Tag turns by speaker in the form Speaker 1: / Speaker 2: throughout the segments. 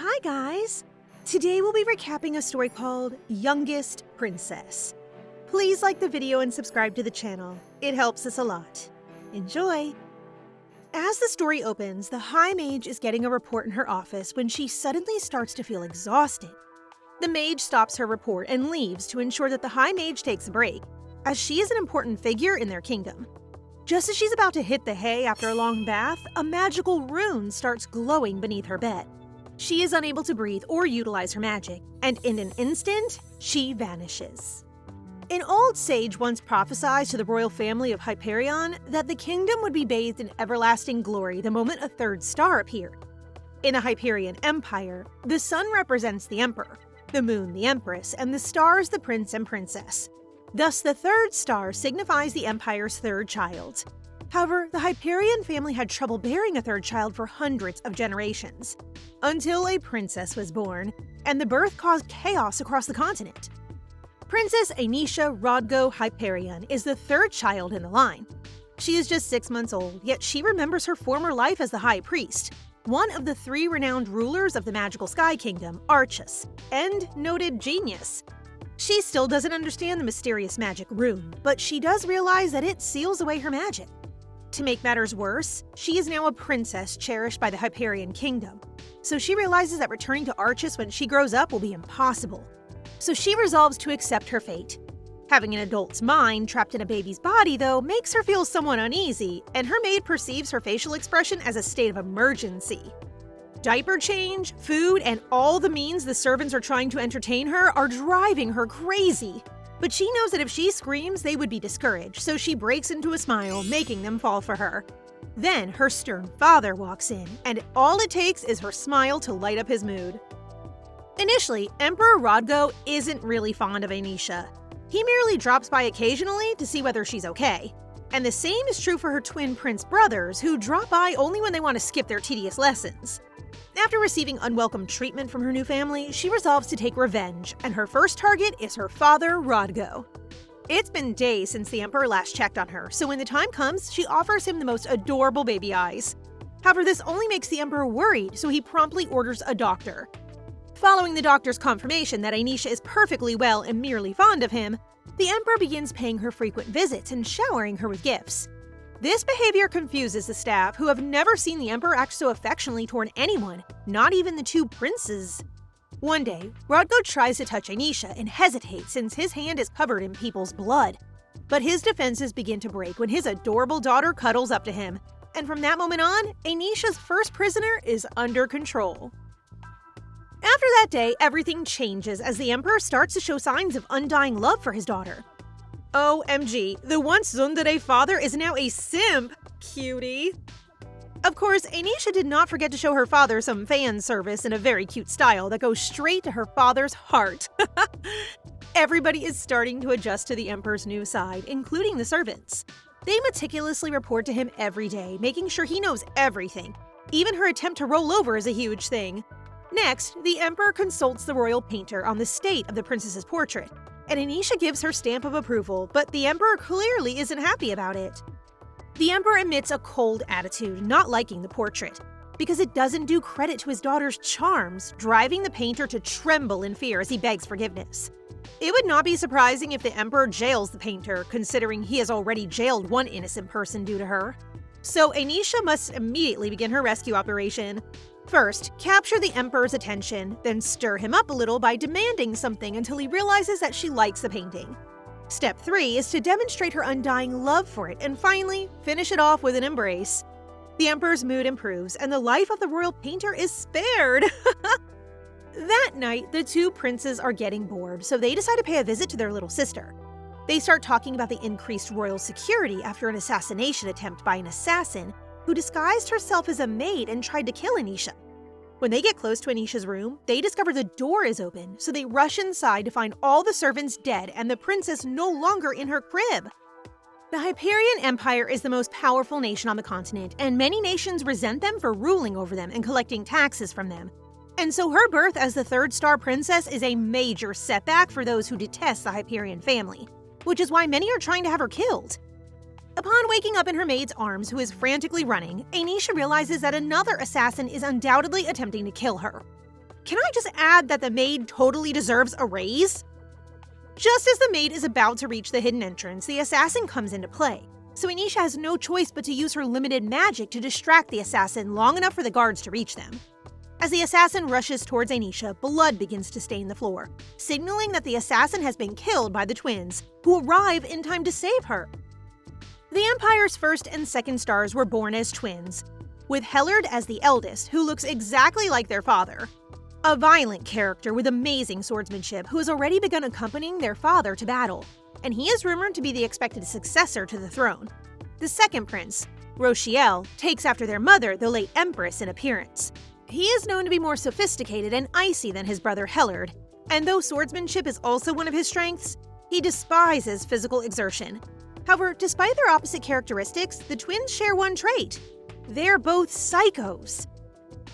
Speaker 1: Hi guys! Today we'll be recapping a story called Youngest Princess. Please like the video and subscribe to the channel. It helps us a lot. Enjoy! As the story opens, the High Mage is getting a report in her office when she suddenly starts to feel exhausted. The Mage stops her report and leaves to ensure that the High Mage takes a break, as she is an important figure in their kingdom. Just as she's about to hit the hay after a long bath, a magical rune starts glowing beneath her bed. She is unable to breathe or utilize her magic, and in an instant, she vanishes. An old sage once prophesied to the royal family of Hyperion that the kingdom would be bathed in everlasting glory the moment a third star appeared. In the Hyperion Empire, the sun represents the emperor, the moon the empress, and the stars the prince and princess. Thus, the third star signifies the empire's third child. However, the Hyperion family had trouble bearing a third child for hundreds of generations, until a princess was born, and the birth caused chaos across the continent. Princess Enisha Rodgo Hyperion is the third child in the line. She is just 6 months old, yet she remembers her former life as the High Priest, one of the 3 renowned rulers of the magical Sky Kingdom, Archus, and noted genius. She still doesn't understand the mysterious magic rune, but she does realize that it seals away her magic. To make matters worse, she is now a princess cherished by the Hyperion Kingdom, so she realizes that returning to Archus when she grows up will be impossible. So she resolves to accept her fate. Having an adult's mind trapped in a baby's body, though, makes her feel somewhat uneasy, and her maid perceives her facial expression as a state of emergency. Diaper change, food, and all the means the servants are trying to entertain her are driving her crazy. But she knows that if she screams, they would be discouraged, so she breaks into a smile, making them fall for her. Then her stern father walks in, and all it takes is her smile to light up his mood. Initially, Emperor Rodgo isn't really fond of Enisha. He merely drops by occasionally to see whether she's okay. And the same is true for her twin prince brothers, who drop by only when they want to skip their tedious lessons. After receiving unwelcome treatment from her new family, she resolves to take revenge, and her first target is her father, Rodgo. It's been days since the Emperor last checked on her, so when the time comes, she offers him the most adorable baby eyes. However, this only makes the Emperor worried, so he promptly orders a doctor. Following the doctor's confirmation that Enisha is perfectly well and merely fond of him, the Emperor begins paying her frequent visits and showering her with gifts. This behavior confuses the staff, who have never seen the Emperor act so affectionately toward anyone, not even the 2 princes. One day, Rodgo tries to touch Enisha and hesitates since his hand is covered in people's blood. But his defenses begin to break when his adorable daughter cuddles up to him, and from that moment on, Enisha's first prisoner is under control. After that day, everything changes as the Emperor starts to show signs of undying love for his daughter. OMG, the once tsundere father is now a simp, cutie. Of course, Enisha did not forget to show her father some fan service in a very cute style that goes straight to her father's heart. Everybody is starting to adjust to the Emperor's new side, including the servants. They meticulously report to him every day, making sure he knows everything. Even her attempt to roll over is a huge thing. Next, the Emperor consults the royal painter on the state of the princess's portrait, and Enisha gives her stamp of approval, but the Emperor clearly isn't happy about it. The Emperor emits a cold attitude, not liking the portrait, because it doesn't do credit to his daughter's charms, driving the painter to tremble in fear as he begs forgiveness. It would not be surprising if the Emperor jails the painter, considering he has already jailed one innocent person due to her. So Enisha must immediately begin her rescue operation. First, capture the Emperor's attention, then stir him up a little by demanding something until he realizes that she likes the painting. Step 3 is to demonstrate her undying love for it, and finally, finish it off with an embrace. The Emperor's mood improves, and the life of the royal painter is spared. That night, the 2 princes are getting bored, so they decide to pay a visit to their little sister. They start talking about the increased royal security after an assassination attempt by an assassin who disguised herself as a maid and tried to kill Enisha. When they get close to Enisha's room, they discover the door is open, so they rush inside to find all the servants dead and the princess no longer in her crib. The Hyperion Empire is the most powerful nation on the continent, and many nations resent them for ruling over them and collecting taxes from them. And so her birth as the 3rd star princess is a major setback for those who detest the Hyperion family, which is why many are trying to have her killed. Upon waking up in her maid's arms, who is frantically running, Enisha realizes that another assassin is undoubtedly attempting to kill her. can I just add that the maid totally deserves a raise? Just as the maid is about to reach the hidden entrance, the assassin comes into play. So Enisha has no choice but to use her limited magic to distract the assassin long enough for the guards to reach them. As the assassin rushes towards Enisha, blood begins to stain the floor, signaling that the assassin has been killed by the twins, who arrive in time to save her. The Empire's first and second stars were born as twins, with Hellard as the eldest, who looks exactly like their father. A violent character with amazing swordsmanship who has already begun accompanying their father to battle, and he is rumored to be the expected successor to the throne. The second prince, Rochiel, takes after their mother, the late Empress, in appearance. He is known to be more sophisticated and icy than his brother Hellard, and though swordsmanship is also one of his strengths, he despises physical exertion. However, despite their opposite characteristics, the twins share one trait. They're both psychos.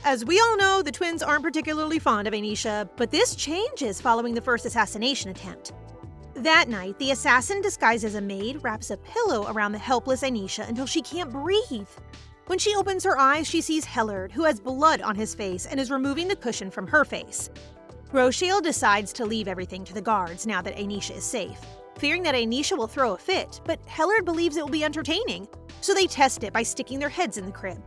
Speaker 1: As we all know, the twins aren't particularly fond of Enisha, but this changes following the first assassination attempt. That night, the assassin disguised as a maid wraps a pillow around the helpless Enisha until she can't breathe. When she opens her eyes, she sees Hellard, who has blood on his face and is removing the cushion from her face. Rochiel decides to leave everything to the guards now that Enisha is safe, fearing that Enisha will throw a fit, but Hellard believes it will be entertaining, so they test it by sticking their heads in the crib.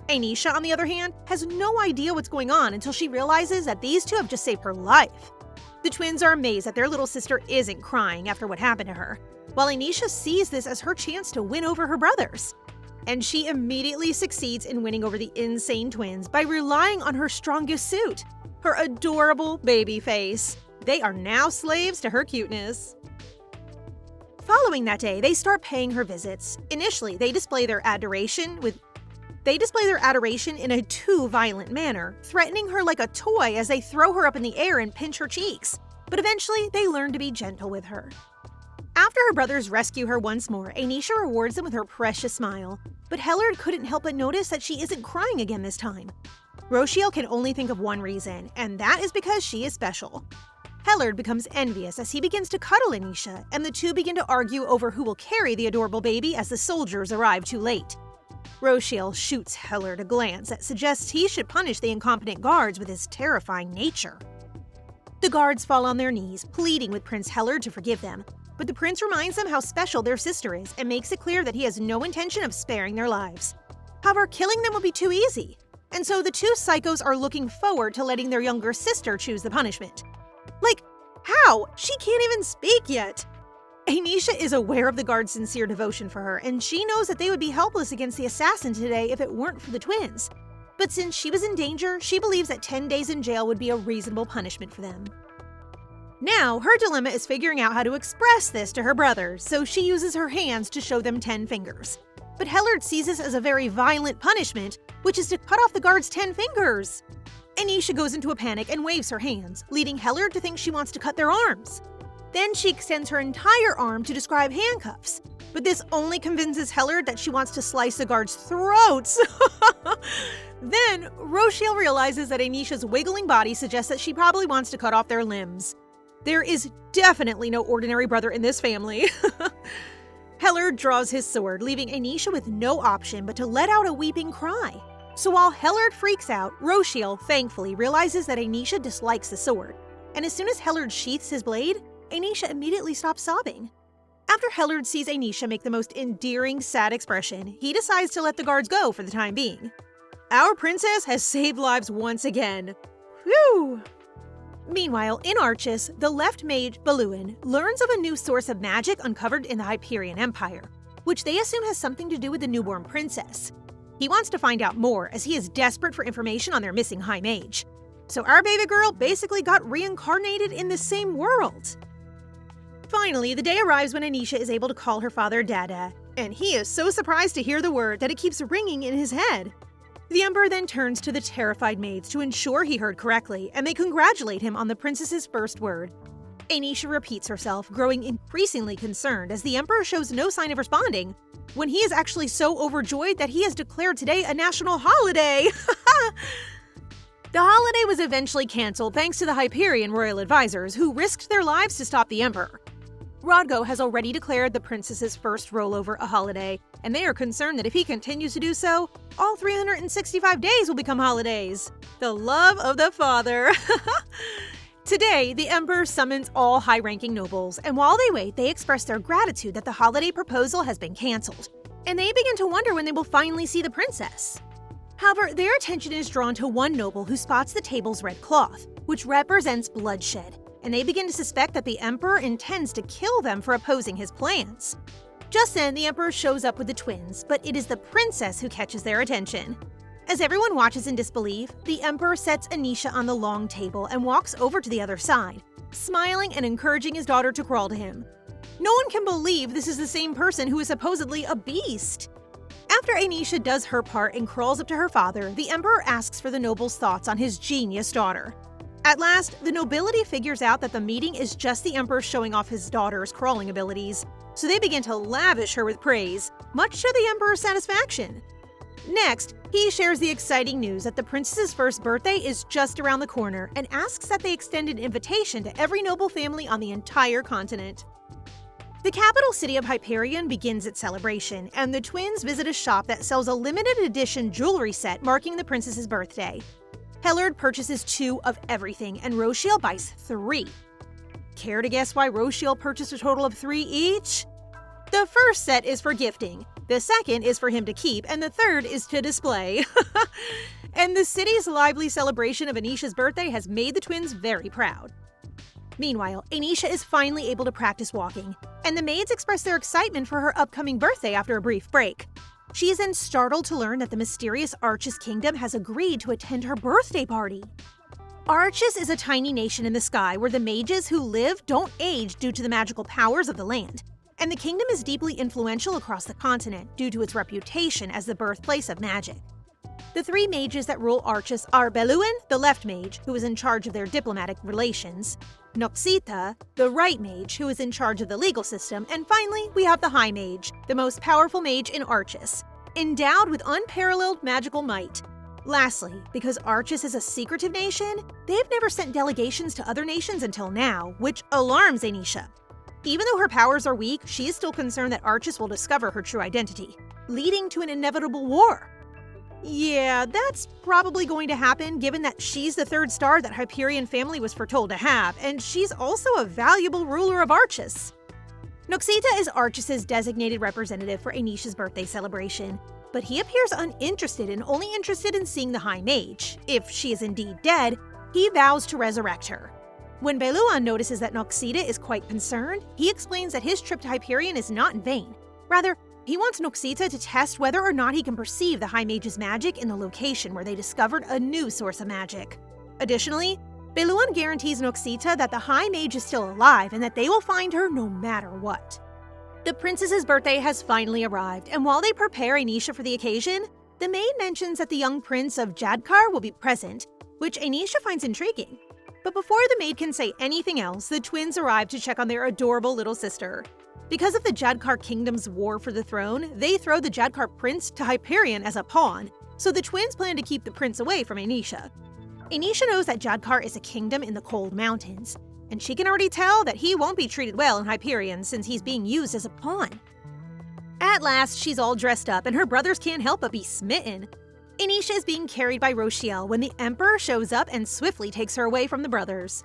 Speaker 1: Enisha, on the other hand, has no idea what's going on until she realizes that these two have just saved her life. The twins are amazed that their little sister isn't crying after what happened to her, while Enisha sees this as her chance to win over her brothers. And she immediately succeeds in winning over the insane twins by relying on her strongest suit, her adorable baby face. They are now slaves to her cuteness. Following that day, they start paying her visits. Initially, they display their adoration in a too violent manner, threatening her like a toy as they throw her up in the air and pinch her cheeks. But eventually, they learn to be gentle with her. After her brothers rescue her once more, Enisha rewards them with her precious smile. But Hellard couldn't help but notice that she isn't crying again this time. Rochiel can only think of one reason, and that is because she is special. Hellard becomes envious as he begins to cuddle Enisha, and the two begin to argue over who will carry the adorable baby as the soldiers arrive too late. Rochiel shoots Hellard a glance that suggests he should punish the incompetent guards with his terrifying nature. The guards fall on their knees, pleading with Prince Hellard to forgive them, but the prince reminds them how special their sister is and makes it clear that he has no intention of sparing their lives. However, killing them would be too easy, and so the two psychos are looking forward to letting their younger sister choose the punishment. Like, how? She can't even speak yet! Enisha is aware of the guards' sincere devotion for her, and she knows that they would be helpless against the assassin today if it weren't for the twins. But since she was in danger, she believes that 10 days in jail would be a reasonable punishment for them. Now, her dilemma is figuring out how to express this to her brothers, so she uses her hands to show them 10 fingers. But Hellard sees this as a very violent punishment, which is to cut off the guards' 10 fingers. Enisha goes into a panic and waves her hands, leading Hellard to think she wants to cut their arms. Then she extends her entire arm to describe handcuffs, but this only convinces Hellard that she wants to slice the guards' throats. Then, Rochiel realizes that Enisha's wiggling body suggests that she probably wants to cut off their limbs. There is definitely no ordinary brother in this family. Hellard draws his sword, leaving Enisha with no option but to let out a weeping cry. So while Hellard freaks out, Rochiel thankfully realizes that Enisha dislikes the sword, and as soon as Hellard sheaths his blade, Enisha immediately stops sobbing. After Hellard sees Enisha make the most endearing, sad expression, he decides to let the guards go for the time being. Our princess has saved lives once again. Whew! Meanwhile, in Archis, the left mage, Baluin, learns of a new source of magic uncovered in the Hyperion Empire, which they assume has something to do with the newborn princess. He wants to find out more, as he is desperate for information on their missing high mage. So our baby girl basically got reincarnated in the same world. Finally, the day arrives when Enisha is able to call her father Dada, and he is so surprised to hear the word that it keeps ringing in his head. The Emperor then turns to the terrified maids to ensure he heard correctly, and they congratulate him on the princess's first word. Enisha repeats herself, growing increasingly concerned as the Emperor shows no sign of responding, when he is actually so overjoyed that he has declared today a national holiday. The holiday was eventually cancelled thanks to the Hyperion royal advisors, who risked their lives to stop the Emperor. Rodgo has already declared the princess's first rollover a holiday, and they are concerned that if he continues to do so, all 365 days will become holidays. The love of the father. Today, the Emperor summons all high-ranking nobles, and while they wait, they express their gratitude that the holiday proposal has been cancelled. And they begin to wonder when they will finally see the princess. However, their attention is drawn to one noble who spots the table's red cloth, which represents bloodshed, and they begin to suspect that the Emperor intends to kill them for opposing his plans. Just then, the Emperor shows up with the twins, but it is the princess who catches their attention. As everyone watches in disbelief, the Emperor sets Enisha on the long table and walks over to the other side, smiling and encouraging his daughter to crawl to him. No one can believe this is the same person who is supposedly a beast. After Enisha does her part and crawls up to her father, the Emperor asks for the noble's thoughts on his genius daughter. At last, the nobility figures out that the meeting is just the Emperor showing off his daughter's crawling abilities, so they begin to lavish her with praise, much to the Emperor's satisfaction. Next, he shares the exciting news that the princess's first birthday is just around the corner and asks that they extend an invitation to every noble family on the entire continent. The capital city of Hyperion begins its celebration, and the twins visit a shop that sells a limited edition jewelry set marking the princess's birthday. Hellard purchases 2 of everything, and Rochiel buys 3. Care to guess why Rochiel purchased a total of 3 each? The first set is for gifting, the second is for him to keep, and the third is to display. And the city's lively celebration of Enisha's birthday has made the twins very proud. Meanwhile, Enisha is finally able to practice walking, and the maids express their excitement for her upcoming birthday after a brief break. She is then startled to learn that the mysterious Archis kingdom has agreed to attend her birthday party. Archis is a tiny nation in the sky where the mages who live don't age due to the magical powers of the land, and the kingdom is deeply influential across the continent due to its reputation as the birthplace of magic. The 3 mages that rule Archis are Beluin, the left mage, who is in charge of their diplomatic relations, Noxita, the right mage, who is in charge of the legal system, and finally, we have the high mage, the most powerful mage in Archis, endowed with unparalleled magical might. Lastly, because Archis is a secretive nation, they've never sent delegations to other nations until now, which alarms Enisha. Even though her powers are weak, she is still concerned that Archis will discover her true identity, leading to an inevitable war. Yeah, that's probably going to happen given that she's the 3rd star that Hyperion family was foretold to have, and she's also a valuable ruler of Archis. Noxita is Archis's designated representative for Enisha's birthday celebration, but he appears uninterested and only interested in seeing the High Mage. If she is indeed dead, he vows to resurrect her. When Beluan notices that Noxita is quite concerned, he explains that his trip to Hyperion is not in vain. Rather, he wants Noxita to test whether or not he can perceive the High Mage's magic in the location where they discovered a new source of magic. Additionally, Beluan guarantees Noxita that the High Mage is still alive and that they will find her no matter what. The princess's birthday has finally arrived, and while they prepare Enisha for the occasion, the maid mentions that the young prince of Jadkar will be present, which Enisha finds intriguing. But before the maid can say anything else, the twins arrive to check on their adorable little sister. Because of the Jadkar kingdom's war for the throne, they throw the Jadkar prince to Hyperion as a pawn, so the twins plan to keep the prince away from Enisha. Enisha knows that Jadkar is a kingdom in the cold mountains, and she can already tell that he won't be treated well in Hyperion since he's being used as a pawn. At last, she's all dressed up and her brothers can't help but be smitten. Enisha is being carried by Rochiel when the Emperor shows up and swiftly takes her away from the brothers.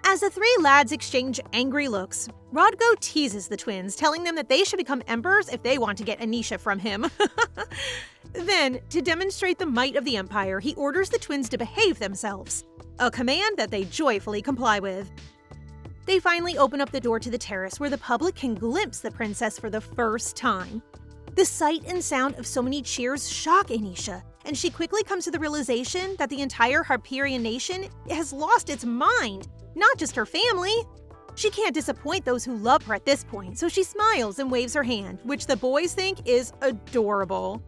Speaker 1: As the 3 lads exchange angry looks, Rodgo teases the twins, telling them that they should become emperors if they want to get Enisha from him. Then, to demonstrate the might of the Empire, he orders the twins to behave themselves, a command that they joyfully comply with. They finally open up the door to the terrace where the public can glimpse the princess for the first time. The sight and sound of so many cheers shock Enisha, and she quickly comes to the realization that the entire Hyperion nation has lost its mind, not just her family. She can't disappoint those who love her at this point, so she smiles and waves her hand, which the boys think is adorable.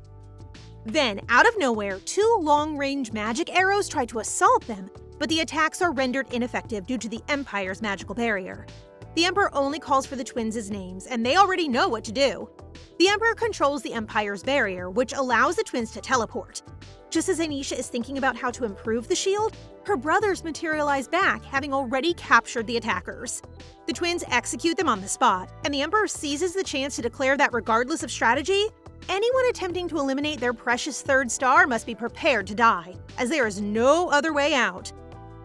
Speaker 1: Then, out of nowhere, 2 long-range magic arrows try to assault them, but the attacks are rendered ineffective due to the Empire's magical barrier. The Emperor only calls for the twins' names, and they already know what to do. The Emperor controls the Empire's barrier, which allows the twins to teleport. Just as Enisha is thinking about how to improve the shield, her brothers materialize back, having already captured the attackers. The twins execute them on the spot, and the Emperor seizes the chance to declare that regardless of strategy, Anyone attempting to eliminate their precious third star must be prepared to die, as there is no other way out.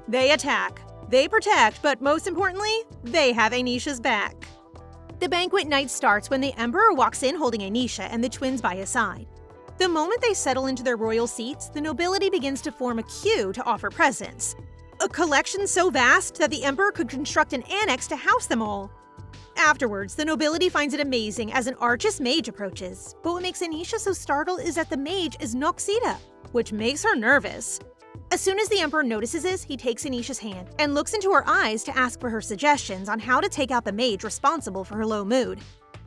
Speaker 1: They attack, they protect, but most importantly, they have Enisha's back. The banquet night starts when the Emperor walks in holding Enisha and the twins by his side. The moment they settle into their royal seats, the nobility begins to form a queue to offer presents. A collection so vast that the Emperor could construct an annex to house them all. Afterwards, the nobility finds it amazing as an archmage approaches, but what makes Enisha so startled is that the mage is Noxita, which makes her nervous. As soon as the Emperor notices this, he takes Enisha's hand and looks into her eyes to ask for her suggestions on how to take out the mage responsible for her low mood.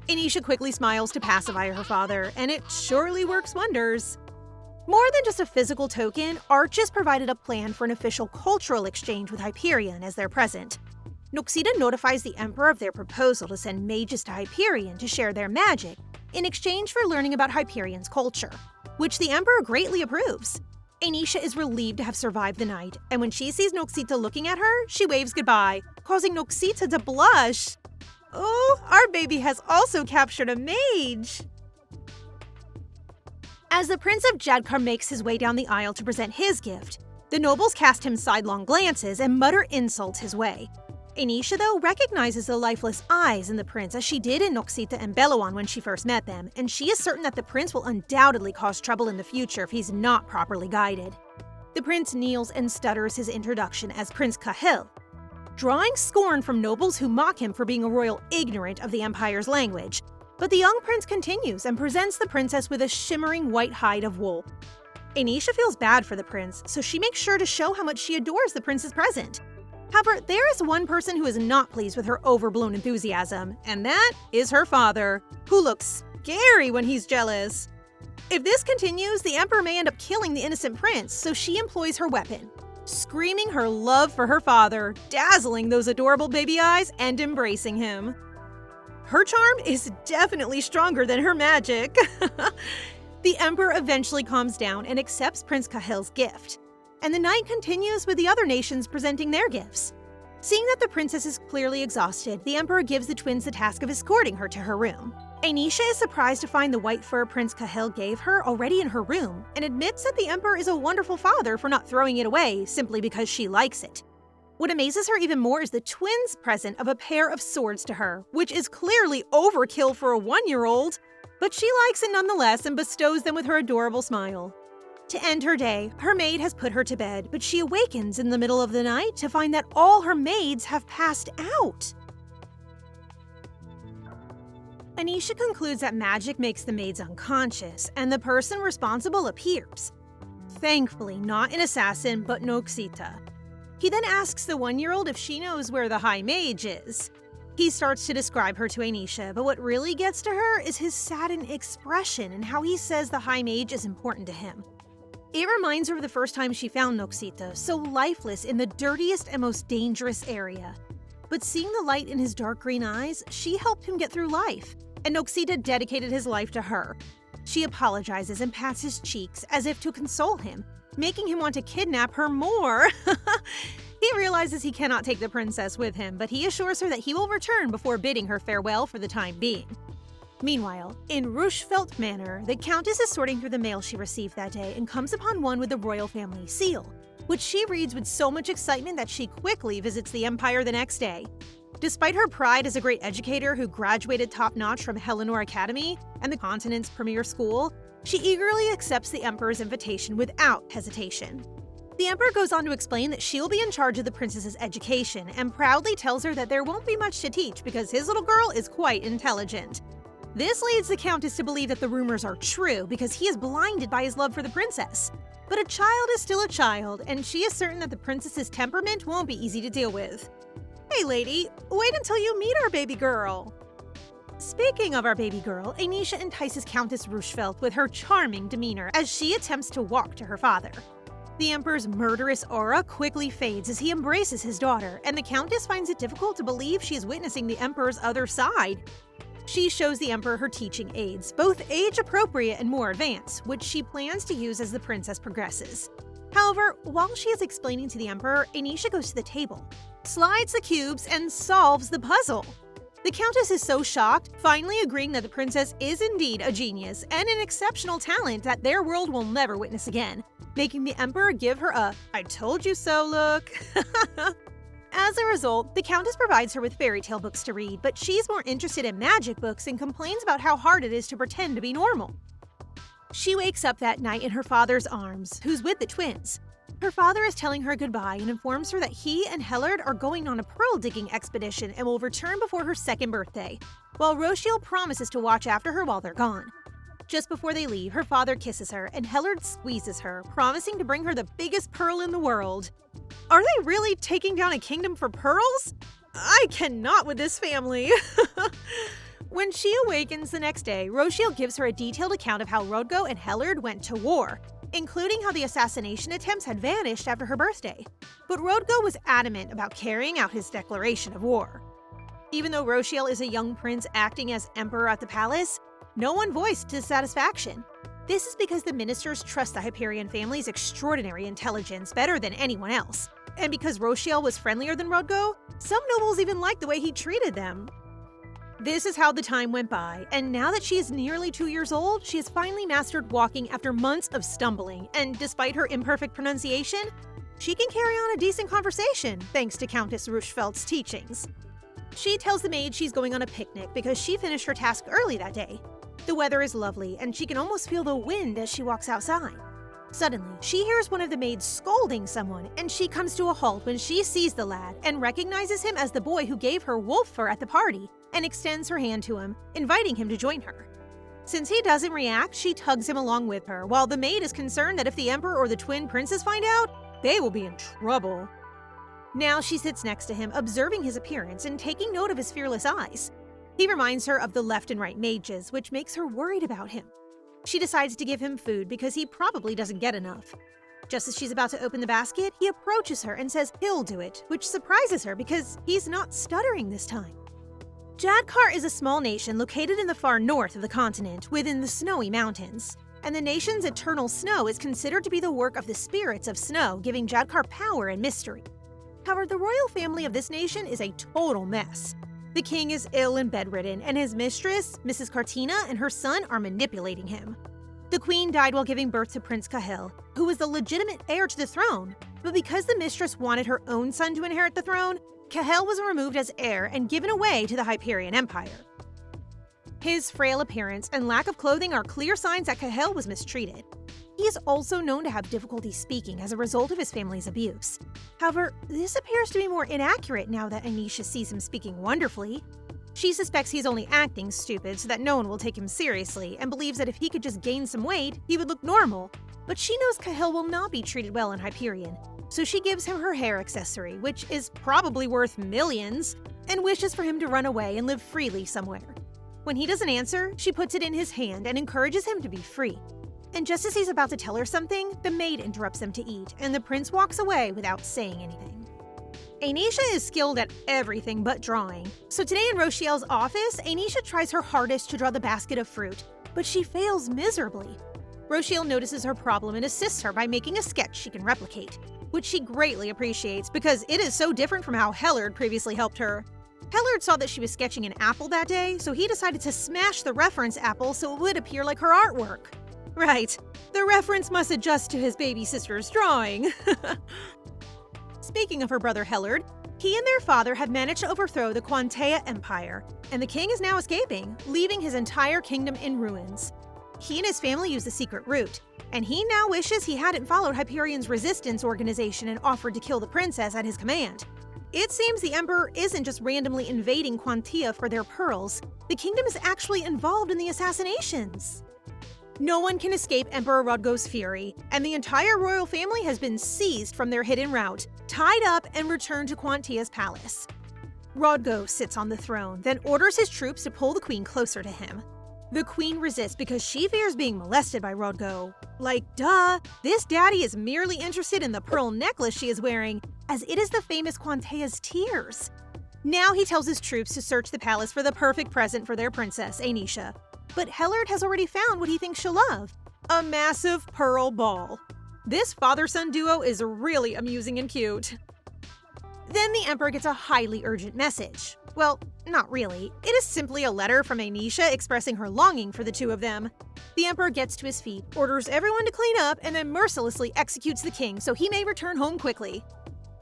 Speaker 1: Enisha quickly smiles to pacify her father, and it surely works wonders. More than just a physical token, Archis provided a plan for an official cultural exchange with Hyperion as their present. Noxita notifies the Emperor of their proposal to send mages to Hyperion to share their magic in exchange for learning about Hyperion's culture, which the Emperor greatly approves. Enisha is relieved to have survived the night, and when she sees Noxita looking at her, she waves goodbye, causing Noxita to blush. Oh, our baby has also captured a mage! As the Prince of Jadkar makes his way down the aisle to present his gift, the nobles cast him sidelong glances and mutter insults his way. Enisha, though, recognizes the lifeless eyes in the prince as she did in Noxita and Beloan when she first met them, and she is certain that the prince will undoubtedly cause trouble in the future if he's not properly guided. The prince kneels and stutters his introduction as Prince Kahil, drawing scorn from nobles who mock him for being a royal ignorant of the Empire's language. But the young prince continues and presents the princess with a shimmering white hide of wool. Enisha feels bad for the prince, so she makes sure to show how much she adores the prince's present. However, there is one person who is not pleased with her overblown enthusiasm, and that is her father, who looks scary when he's jealous. If this continues, the Emperor may end up killing the innocent prince, so she employs her weapon, screaming her love for her father, dazzling those adorable baby eyes, and embracing him. Her charm is definitely stronger than her magic. The Emperor eventually calms down and accepts Prince Kahil's gift, and the night continues with the other nations presenting their gifts. Seeing that the princess is clearly exhausted, the Emperor gives the twins the task of escorting her to her room. Enisha is surprised to find the white fur Prince Kahil gave her already in her room, and admits that the Emperor is a wonderful father for not throwing it away simply because she likes it. What amazes her even more is the twins' present of a pair of swords to her, which is clearly overkill for a 1-year-old, but she likes it nonetheless and bestows them with her adorable smile. To end her day, her maid has put her to bed, but she awakens in the middle of the night to find that all her maids have passed out. Enisha concludes that magic makes the maids unconscious, and the person responsible appears. Thankfully, not an assassin, but Noxita. He then asks the 1-year-old if she knows where the High Mage is. He starts to describe her to Enisha, but what really gets to her is his saddened expression and how he says the High Mage is important to him. It reminds her of the first time she found Noxita, so lifeless in the dirtiest and most dangerous area. But seeing the light in his dark green eyes, she helped him get through life, and Noxita dedicated his life to her. She apologizes and pats his cheeks as if to console him, making him want to kidnap her more. He realizes he cannot take the princess with him, but he assures her that he will return before bidding her farewell for the time being. Meanwhile, in Rushfelt Manor, the Countess is sorting through the mail she received that day and comes upon one with the royal family seal, which she reads with so much excitement that she quickly visits the Empire the next day. Despite her pride as a great educator who graduated top-notch from Hellenor Academy and the continent's premier school, she eagerly accepts the Emperor's invitation without hesitation. The Emperor goes on to explain that she will be in charge of the princess's education and proudly tells her that there won't be much to teach because his little girl is quite intelligent. This leads the Countess to believe that the rumors are true because he is blinded by his love for the princess. But a child is still a child, and she is certain that the princess's temperament won't be easy to deal with. Hey lady, wait until you meet our baby girl. Speaking of our baby girl, Enisha entices Countess Rushfelt with her charming demeanor as she attempts to walk to her father. The Emperor's murderous aura quickly fades as he embraces his daughter, and the Countess finds it difficult to believe she is witnessing the Emperor's other side. She shows the Emperor her teaching aids, both age-appropriate and more advanced, which she plans to use as the princess progresses. However, while she is explaining to the Emperor, Enisha goes to the table, slides the cubes, and solves the puzzle. The Countess is so shocked, finally agreeing that the princess is indeed a genius and an exceptional talent that their world will never witness again, making the Emperor give her a "I told you so" look. As a result, the Countess provides her with fairy tale books to read, but she's more interested in magic books and complains about how hard it is to pretend to be normal. She wakes up that night in her father's arms, who's with the twins. Her father is telling her goodbye and informs her that he and Hellard are going on a pearl-digging expedition and will return before her 2nd birthday, while Rochiel promises to watch after her while they're gone. Just before they leave, her father kisses her and Hellard squeezes her, promising to bring her the biggest pearl in the world. Are they really taking down a kingdom for pearls? I cannot with this family. When she awakens the next day, Rochiel gives her a detailed account of how Rodgo and Hellard went to war, including how the assassination attempts had vanished after her birthday. But Rodgo was adamant about carrying out his declaration of war. Even though Rochiel is a young prince acting as emperor at the palace, no one voiced dissatisfaction. This is because the ministers trust the Hyperion family's extraordinary intelligence better than anyone else. And because Rochiel was friendlier than Rodgo, some nobles even liked the way he treated them. This is how the time went by, and now that she is nearly 2 years old, she has finally mastered walking after months of stumbling, and despite her imperfect pronunciation, she can carry on a decent conversation thanks to Countess Rushfeldt's teachings. She tells the maid she's going on a picnic because she finished her task early that day. The weather is lovely, and she can almost feel the wind as she walks outside. Suddenly, she hears one of the maids scolding someone, and she comes to a halt when she sees the lad and recognizes him as the boy who gave her wolf fur at the party and extends her hand to him, inviting him to join her. Since he doesn't react, she tugs him along with her, while the maid is concerned that if the Emperor or the twin princes find out, they will be in trouble. Now she sits next to him, observing his appearance and taking note of his fearless eyes. He reminds her of the left and right mages, which makes her worried about him. She decides to give him food because he probably doesn't get enough. Just as she's about to open the basket, he approaches her and says he'll do it, which surprises her because he's not stuttering this time. Jadkar is a small nation located in the far north of the continent, within the snowy mountains. And the nation's eternal snow is considered to be the work of the spirits of snow, giving Jadkar power and mystery. However, the royal family of this nation is a total mess. The king is ill and bedridden, and his mistress, Mrs. Cartina, and her son are manipulating him. The queen died while giving birth to Prince Cahill, who was the legitimate heir to the throne, but because the mistress wanted her own son to inherit the throne, Cahill was removed as heir and given away to the Hyperion Empire. His frail appearance and lack of clothing are clear signs that Cahill was mistreated. He is also known to have difficulty speaking as a result of his family's abuse. However, this appears to be more inaccurate now that Enisha sees him speaking wonderfully. She suspects he's only acting stupid so that no one will take him seriously and believes that if he could just gain some weight, he would look normal. But she knows Cahill will not be treated well in Hyperion, so she gives him her hair accessory, which is probably worth millions, and wishes for him to run away and live freely somewhere. When he doesn't answer, she puts it in his hand and encourages him to be free. And just as he's about to tell her something, the maid interrupts them to eat, and the prince walks away without saying anything. Enisha is skilled at everything but drawing, so today in Rochiel's office, Enisha tries her hardest to draw the basket of fruit, but she fails miserably. Rochiel notices her problem and assists her by making a sketch she can replicate, which she greatly appreciates because it is so different from how Hellard previously helped her. Hellard saw that she was sketching an apple that day, so he decided to smash the reference apple so it would appear like her artwork. Right, the reference must adjust to his baby sister's drawing. Speaking of her brother Hellard, he and their father have managed to overthrow the Quantea Empire, and the king is now escaping, leaving his entire kingdom in ruins. He and his family use the secret route, and he now wishes he hadn't followed Hyperion's resistance organization and offered to kill the princess at his command. It seems the Emperor isn't just randomly invading Quantea for their pearls, the kingdom is actually involved in the assassinations. No one can escape Emperor Rodgo's fury, and the entire royal family has been seized from their hidden route, tied up, and returned to Quantea's palace. Rodgo sits on the throne, then orders his troops to pull the queen closer to him. The queen resists because she fears being molested by Rodgo. Like, duh, this daddy is merely interested in the pearl necklace she is wearing, as it is the famous Quantea's tears. Now he tells his troops to search the palace for the perfect present for their princess, Enisha. But Hellard has already found what he thinks she'll love: a massive pearl ball. This father-son duo is really amusing and cute. Then the Emperor gets a highly urgent message. Well, not really. It is simply a letter from Enisha expressing her longing for the two of them. The Emperor gets to his feet, orders everyone to clean up, and then mercilessly executes the king so he may return home quickly.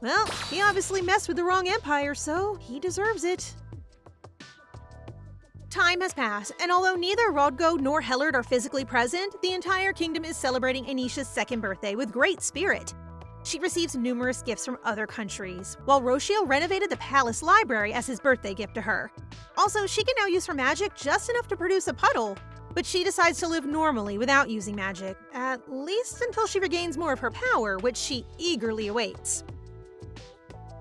Speaker 1: Well, he obviously messed with the wrong empire, so he deserves it. Time has passed, and although neither Rodgo nor Hellard are physically present, the entire kingdom is celebrating Enisha's second birthday with great spirit. She receives numerous gifts from other countries, while Rochiel renovated the palace library as his birthday gift to her. Also, she can now use her magic just enough to produce a puddle, but she decides to live normally without using magic, at least until she regains more of her power, which she eagerly awaits.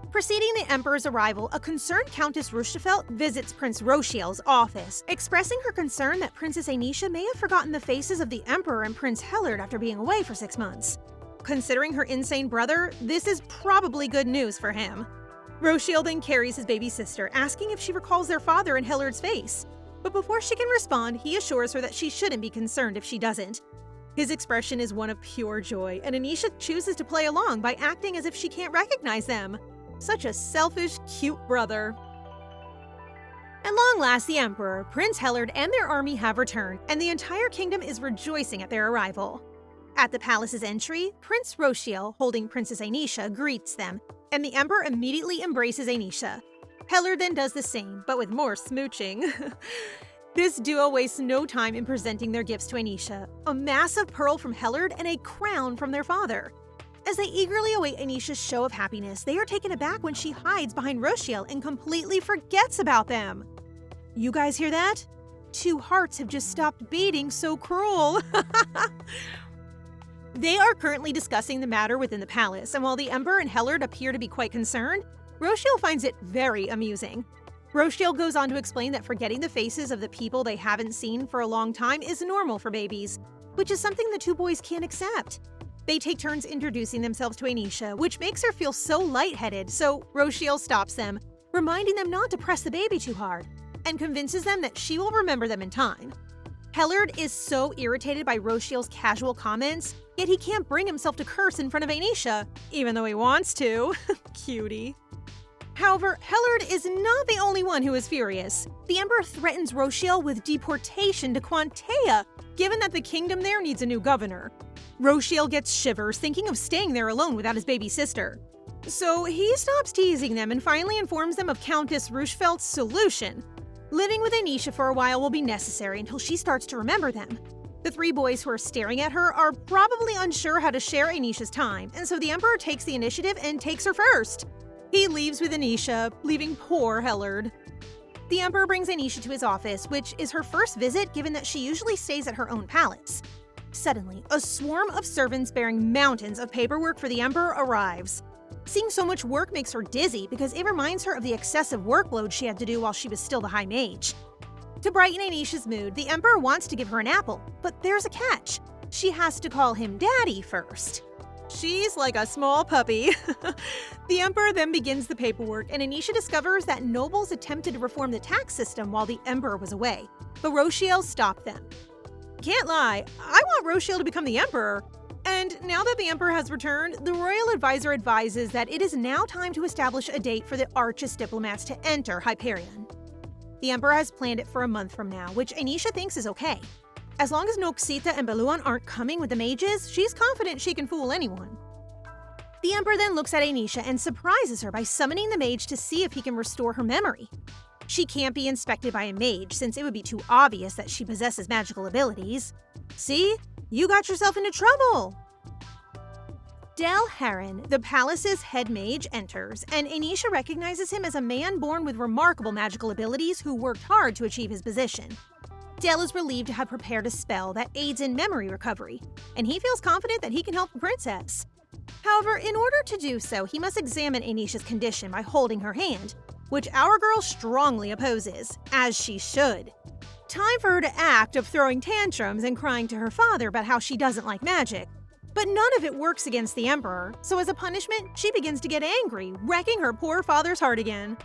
Speaker 1: Preceding the Emperor's arrival, a concerned Countess Rushfelt visits Prince Rochiel's office, expressing her concern that Princess Enisha may have forgotten the faces of the Emperor and Prince Hellard after being away for 6 months. Considering her insane brother, this is probably good news for him. Rochiel then carries his baby sister, asking if she recalls their father and Hellard's face. But before she can respond, he assures her that she shouldn't be concerned if she doesn't. His expression is one of pure joy, and Enisha chooses to play along by acting as if she can't recognize them. Such a selfish, cute brother. At long last, the Emperor, Prince Hellard, and their army have returned, and the entire kingdom is rejoicing at their arrival. At the palace's entry, Prince Rochiel, holding Princess Enisha, greets them, and the Emperor immediately embraces Enisha. Hellard then does the same, but with more smooching. This duo wastes no time in presenting their gifts to Enisha, a massive pearl from Hellard and a crown from their father. As they eagerly await Enisha's show of happiness, they are taken aback when she hides behind Rochiel and completely forgets about them. You guys hear that? 2 hearts have just stopped beating, so cruel. They are currently discussing the matter within the palace, and while the Emperor and Hellard appear to be quite concerned, Rochiel finds it very amusing. Rochiel goes on to explain that forgetting the faces of the people they haven't seen for a long time is normal for babies, which is something the 2 boys can't accept. They take turns introducing themselves to Enisha, which makes her feel so lightheaded, so Rochiel stops them, reminding them not to press the baby too hard, and convinces them that she will remember them in time. Hellard is so irritated by Rochiel's casual comments, yet he can't bring himself to curse in front of Enisha, even though he wants to. Cutie. However, Hellard is not the only one who is furious. The Emperor threatens Rochiel with deportation to Quantea, given that the kingdom there needs a new governor. Rochiel gets shivers thinking of staying there alone without his baby sister. So he stops teasing them and finally informs them of Countess Rushfelt's solution. Living with Enisha for a while will be necessary until she starts to remember them. The 3 boys who are staring at her are probably unsure how to share Enisha's time, and so the Emperor takes the initiative and takes her first. He leaves with Enisha, leaving poor Hellard. The Emperor brings Enisha to his office, which is her first visit given that she usually stays at her own palace. Suddenly, a swarm of servants bearing mountains of paperwork for the Emperor arrives. Seeing so much work makes her dizzy because it reminds her of the excessive workload she had to do while she was still the High Mage. To brighten Enisha's mood, the Emperor wants to give her an apple, but there's a catch. She has to call him Daddy first. She's like a small puppy. The Emperor then begins the paperwork, and Enisha discovers that nobles attempted to reform the tax system while the Emperor was away, but Rochiel stopped them. Can't lie, I want Rochiel to become the Emperor. And now that the Emperor has returned, the royal advisor advises that it is now time to establish a date for the Archist diplomats to enter Hyperion. The Emperor has planned it for a month from now, which Enisha thinks is okay. As long as Noxita and Beluan aren't coming with the mages, she's confident she can fool anyone. The Emperor then looks at Enisha and surprises her by summoning the mage to see if he can restore her memory. She can't be inspected by a mage since it would be too obvious that she possesses magical abilities. See? You got yourself into trouble! Del Heron, the palace's head mage, enters, and Enisha recognizes him as a man born with remarkable magical abilities who worked hard to achieve his position. Del is relieved to have prepared a spell that aids in memory recovery, and he feels confident that he can help the princess. However, in order to do so, he must examine Enisha's condition by holding her hand, which our girl strongly opposes, as she should. Time for her to act of throwing tantrums and crying to her father about how she doesn't like magic. But none of it works against the Emperor, so as a punishment, she begins to get angry, wrecking her poor father's heart again.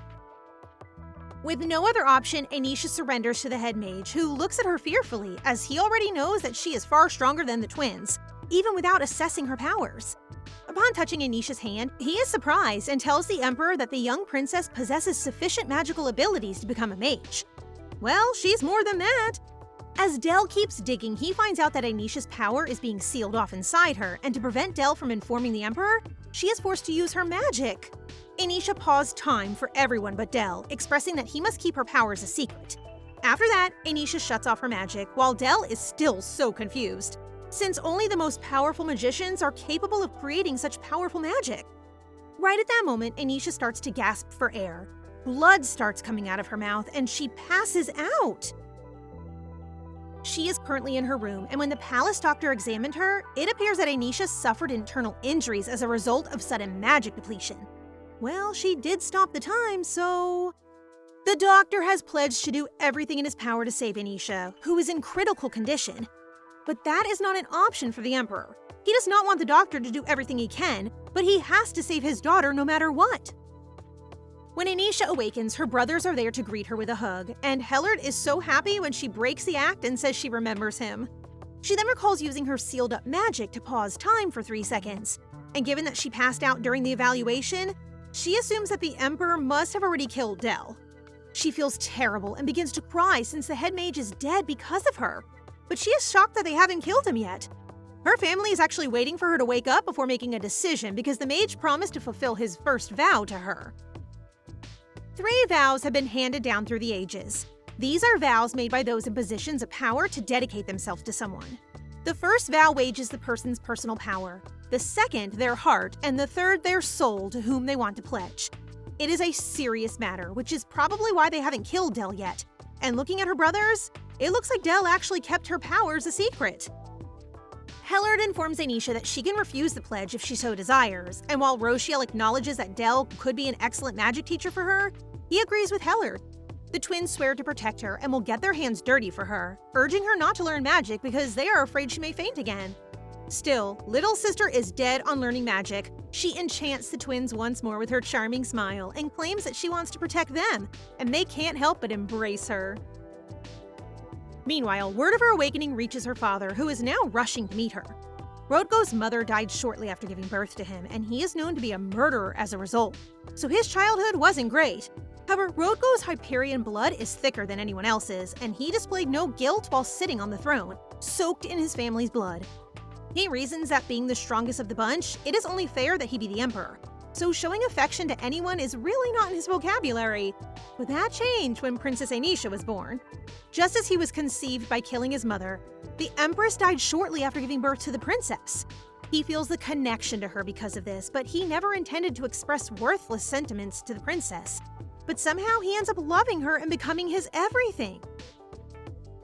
Speaker 1: With no other option, Enisha surrenders to the head mage, who looks at her fearfully, as he already knows that she is far stronger than the twins, even without assessing her powers. But Upon touching Enisha's hand, he is surprised and tells the Emperor that the young princess possesses sufficient magical abilities to become a mage. Well, she's more than that. As Del keeps digging, he finds out that Enisha's power is being sealed off inside her, and to prevent Del from informing the Emperor, she is forced to use her magic. Enisha paused time for everyone but Del, expressing that he must keep her powers a secret. After that, Enisha shuts off her magic, while Del is still so confused, since only the most powerful magicians are capable of creating such powerful magic. Right at that moment, Enisha starts to gasp for air. Blood starts coming out of her mouth, and she passes out. She is currently in her room, and when the palace doctor examined her, it appears that Enisha suffered internal injuries as a result of sudden magic depletion. Well, she did stop the time, so... The doctor has pledged to do everything in his power to save Enisha, who is in critical condition. But that is not an option for the Emperor. He does not want the doctor to do everything he can, but he has to save his daughter no matter what. When Enisha awakens, her brothers are there to greet her with a hug, and Hellard is so happy when she breaks the act and says she remembers him. She then recalls using her sealed-up magic to pause time for 3 seconds, and given that she passed out during the evaluation, she assumes that the Emperor must have already killed Del. She feels terrible and begins to cry since the head mage is dead because of her, but she is shocked that they haven't killed him yet. Her family is actually waiting for her to wake up before making a decision because the mage promised to fulfill his first vow to her. 3 vows have been handed down through the ages. These are vows made by those in positions of power to dedicate themselves to someone. The first vow wages the person's personal power, the second their heart, and the third their soul to whom they want to pledge. It is a serious matter, which is probably why they haven't killed Del yet. And looking at her brothers, it looks like Del actually kept her powers a secret. Hellard informs Enisha that she can refuse the pledge if she so desires, and while Rochiel acknowledges that Del could be an excellent magic teacher for her, he agrees with Hellard. The twins swear to protect her and will get their hands dirty for her, urging her not to learn magic because they are afraid she may faint again. Still, little sister is dead on learning magic. She enchants the twins once more with her charming smile and claims that she wants to protect them, and they can't help but embrace her. Meanwhile, word of her awakening reaches her father, who is now rushing to meet her. Rodgo's mother died shortly after giving birth to him, and he is known to be a murderer as a result, so his childhood wasn't great. However, Rodgo's Hyperion blood is thicker than anyone else's, and he displayed no guilt while sitting on the throne, soaked in his family's blood. He reasons that being the strongest of the bunch, it is only fair that he be the Emperor, so showing affection to anyone is really not in his vocabulary. But that changed when Princess Enisha was born. Just as he was conceived by killing his mother, the Empress died shortly after giving birth to the princess. He feels the connection to her because of this, but he never intended to express worthless sentiments to the princess. But somehow he ends up loving her and becoming his everything.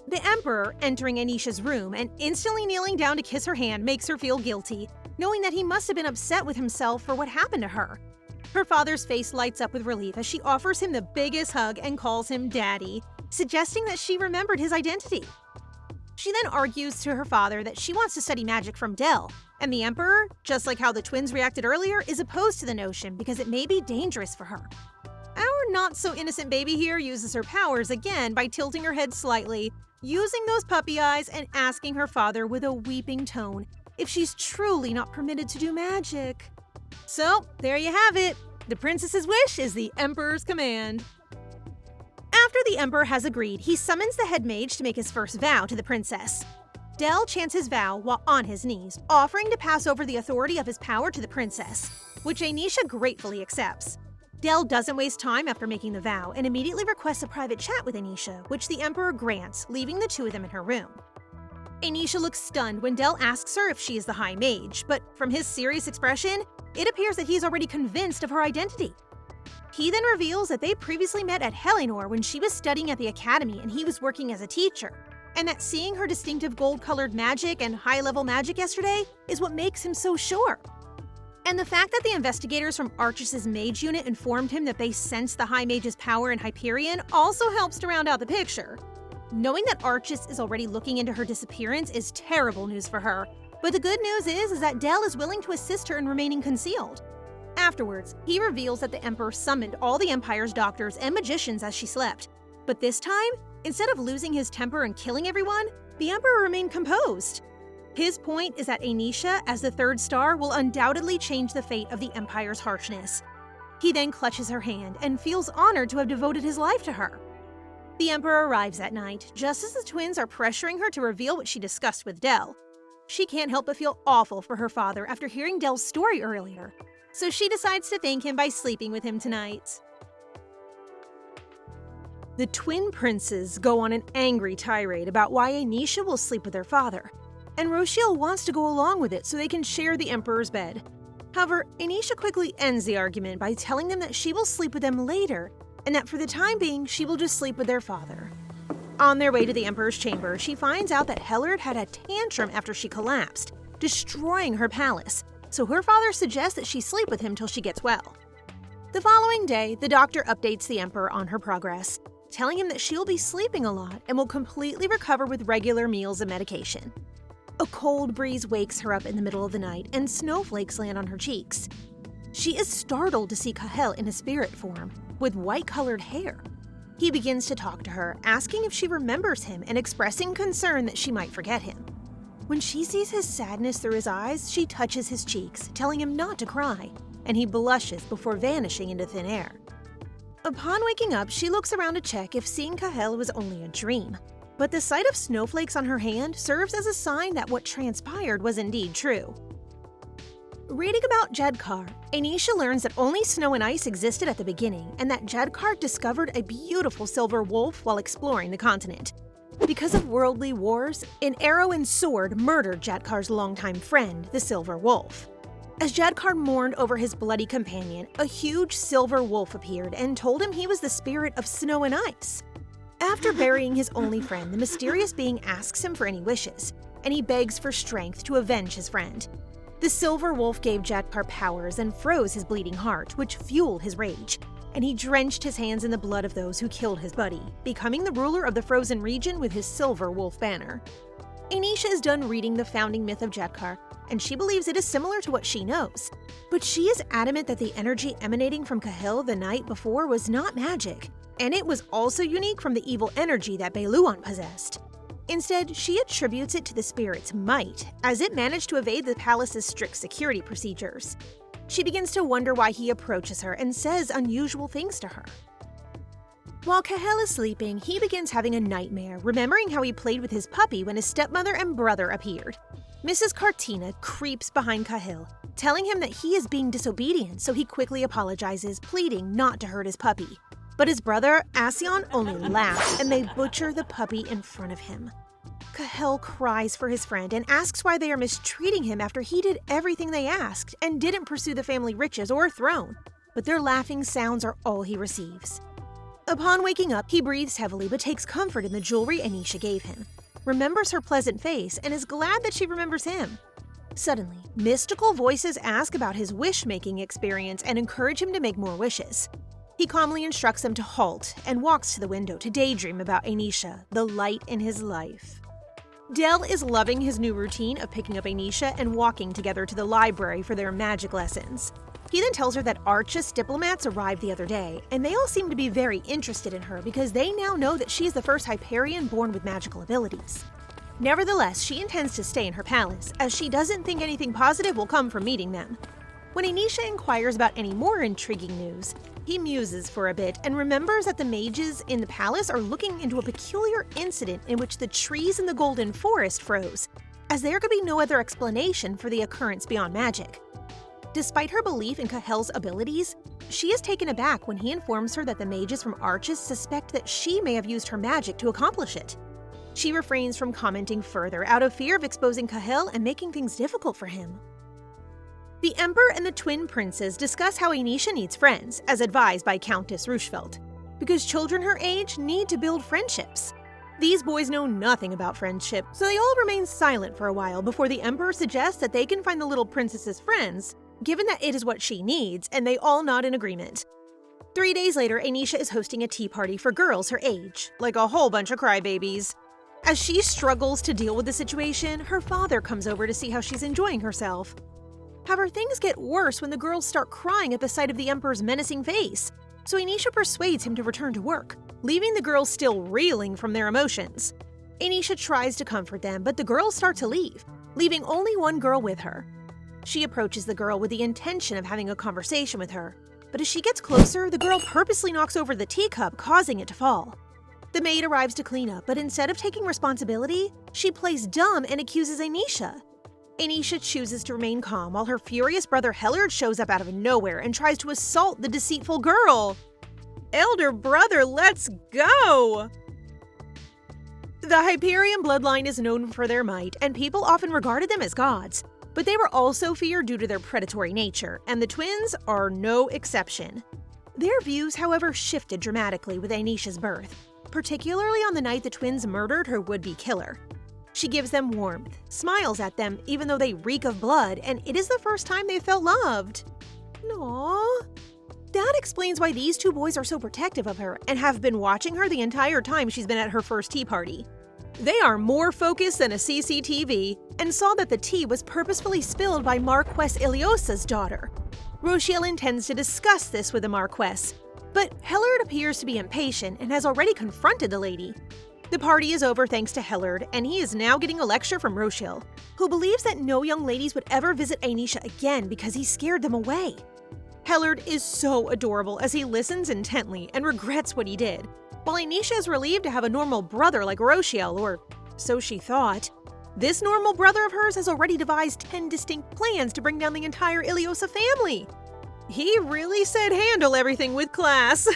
Speaker 1: The Emperor entering Enisha's room and instantly kneeling down to kiss her hand makes her feel guilty, knowing that he must have been upset with himself for what happened to her. Her father's face lights up with relief as she offers him the biggest hug and calls him Daddy, suggesting that she remembered his identity. She then argues to her father that she wants to study magic from Del, and the Emperor, just like how the twins reacted earlier, is opposed to the notion because it may be dangerous for her. Our not-so-innocent baby here uses her powers again by tilting her head slightly, using those puppy eyes and asking her father with a weeping tone if she's truly not permitted to do magic. So, there you have it. The princess's wish is the Emperor's command. After the Emperor has agreed, he summons the head mage to make his first vow to the princess. Del chants his vow while on his knees, offering to pass over the authority of his power to the princess, which Enisha gratefully accepts. Del doesn't waste time after making the vow and immediately requests a private chat with Enisha, which the Emperor grants, leaving the two of them in her room. Enisha looks stunned when Del asks her if she is the High Mage, but from his serious expression, it appears that he's already convinced of her identity. He then reveals that they previously met at Helenor when she was studying at the academy and he was working as a teacher, and that seeing her distinctive gold-colored magic and high-level magic yesterday is what makes him so sure. And the fact that the investigators from Archis' Mage unit informed him that they sensed the High Mage's power in Hyperion also helps to round out the picture. Knowing that Archis is already looking into her disappearance is terrible news for her, but the good news is that Del is willing to assist her in remaining concealed. Afterwards, he reveals that the Emperor summoned all the Empire's doctors and magicians as she slept. But this time, instead of losing his temper and killing everyone, the Emperor remained composed. His point is that Enisha, as the third star, will undoubtedly change the fate of the Empire's harshness. He then clutches her hand and feels honored to have devoted his life to her. The Emperor arrives that night, just as the twins are pressuring her to reveal what she discussed with Del. She can't help but feel awful for her father after hearing Del's story earlier, so she decides to thank him by sleeping with him tonight. The twin princes go on an angry tirade about why Enisha will sleep with her father, and Rochiel wants to go along with it so they can share the Emperor's bed. However, Enisha quickly ends the argument by telling them that she will sleep with them later, and that for the time being, she will just sleep with their father. On their way to the Emperor's chamber, she finds out that Hellard had a tantrum after she collapsed, destroying her palace, so her father suggests that she sleep with him till she gets well. The following day, the doctor updates the Emperor on her progress, telling him that she'll be sleeping a lot and will completely recover with regular meals and medication. A cold breeze wakes her up in the middle of the night, and snowflakes land on her cheeks. She is startled to see Cahel in a spirit form, with white-colored hair. He begins to talk to her, asking if she remembers him and expressing concern that she might forget him. When she sees his sadness through his eyes, she touches his cheeks, telling him not to cry, and he blushes before vanishing into thin air. Upon waking up, she looks around to check if seeing Cahel was only a dream. But the sight of snowflakes on her hand serves as a sign that what transpired was indeed true. Reading about Jedkar, Enisha learns that only snow and ice existed at the beginning, and that Jedkar discovered a beautiful silver wolf while exploring the continent. Because of worldly wars, an arrow and sword murdered Jedkar's longtime friend, the silver wolf. As Jedkar mourned over his bloody companion, a huge silver wolf appeared and told him he was the spirit of snow and ice. After burying his only friend, the mysterious being asks him for any wishes, and he begs for strength to avenge his friend. The silver wolf gave Jedkar powers and froze his bleeding heart, which fueled his rage, and he drenched his hands in the blood of those who killed his buddy, becoming the ruler of the frozen region with his silver wolf banner. Enisha is done reading the founding myth of Jedkar, and she believes it is similar to what she knows. But she is adamant that the energy emanating from Cahel the night before was not magic, and it was also unique from the evil energy that Beiluan possessed. Instead, she attributes it to the spirit's might, as it managed to evade the palace's strict security procedures. She begins to wonder why he approaches her and says unusual things to her. While Cahel is sleeping, he begins having a nightmare, remembering how he played with his puppy when his stepmother and brother appeared. Mrs. Cartina creeps behind Cahel, telling him that he is being disobedient, so he quickly apologizes, pleading not to hurt his puppy. But his brother, Assion, only laughs, and they butcher the puppy in front of him. Cahel cries for his friend and asks why they are mistreating him after he did everything they asked and didn't pursue the family riches or throne, but their laughing sounds are all he receives. Upon waking up, he breathes heavily but takes comfort in the jewelry Enisha gave him, remembers her pleasant face, and is glad that she remembers him. Suddenly, mystical voices ask about his wish-making experience and encourage him to make more wishes. He calmly instructs them to halt and walks to the window to daydream about Enisha, the light in his life. Del is loving his new routine of picking up Enisha and walking together to the library for their magic lessons. He then tells her that Arch's diplomats arrived the other day, and they all seem to be very interested in her because they now know that she is the first Hyperion born with magical abilities. Nevertheless, she intends to stay in her palace, as she doesn't think anything positive will come from meeting them. When Enisha inquires about any more intriguing news, he muses for a bit and remembers that the mages in the palace are looking into a peculiar incident in which the trees in the Golden Forest froze, as there could be no other explanation for the occurrence beyond magic. Despite her belief in Cahel's abilities, she is taken aback when he informs her that the mages from Arches suspect that she may have used her magic to accomplish it. She refrains from commenting further out of fear of exposing Cahel and making things difficult for him. The Emperor and the twin princes discuss how Enisha needs friends, as advised by Countess Rushfeld, because children her age need to build friendships. These boys know nothing about friendship, so they all remain silent for a while before the Emperor suggests that they can find the little princess's friends, given that it is what she needs, and they all nod in agreement. 3 days later, Enisha is hosting a tea party for girls her age, like a whole bunch of crybabies. As she struggles to deal with the situation, her father comes over to see how she's enjoying herself. However, things get worse when the girls start crying at the sight of the Emperor's menacing face, so Enisha persuades him to return to work, leaving the girls still reeling from their emotions. Enisha tries to comfort them, but the girls start to leave. leaving only one girl with her. She approaches the girl with the intention of having a conversation with her, but as she gets closer, the girl purposely knocks over the teacup, causing it to fall. The maid arrives to clean up, but instead of taking responsibility, she plays dumb and accuses Enisha. Enisha chooses to remain calm while her furious brother Hellard shows up out of nowhere and tries to assault the deceitful girl. Elder brother, let's go! The Hyperion bloodline is known for their might, and people often regarded them as gods, but they were also feared due to their predatory nature, and the twins are no exception. Their views, however, shifted dramatically with Enisha's birth, particularly on the night the twins murdered her would-be killer. She gives them warmth, smiles at them even though they reek of blood, and it is the first time they felt loved. Aww. That explains why these two boys are so protective of her and have been watching her the entire time she's been at her first tea party. They are more focused than a CCTV and saw that the tea was purposefully spilled by Marquess Iliosa's daughter. Rochelle intends to discuss this with the Marquess, but Hellard appears to be impatient and has already confronted the lady. The party is over thanks to Hellard, and he is now getting a lecture from Rochelle, who believes that no young ladies would ever visit Enisha again because he scared them away. Hellard is so adorable as he listens intently and regrets what he did, while Enisha is relieved to have a normal brother like Rochelle, or so she thought. This normal brother of hers has already devised 10 distinct plans to bring down the entire Iliosa family. He really said handle everything with class.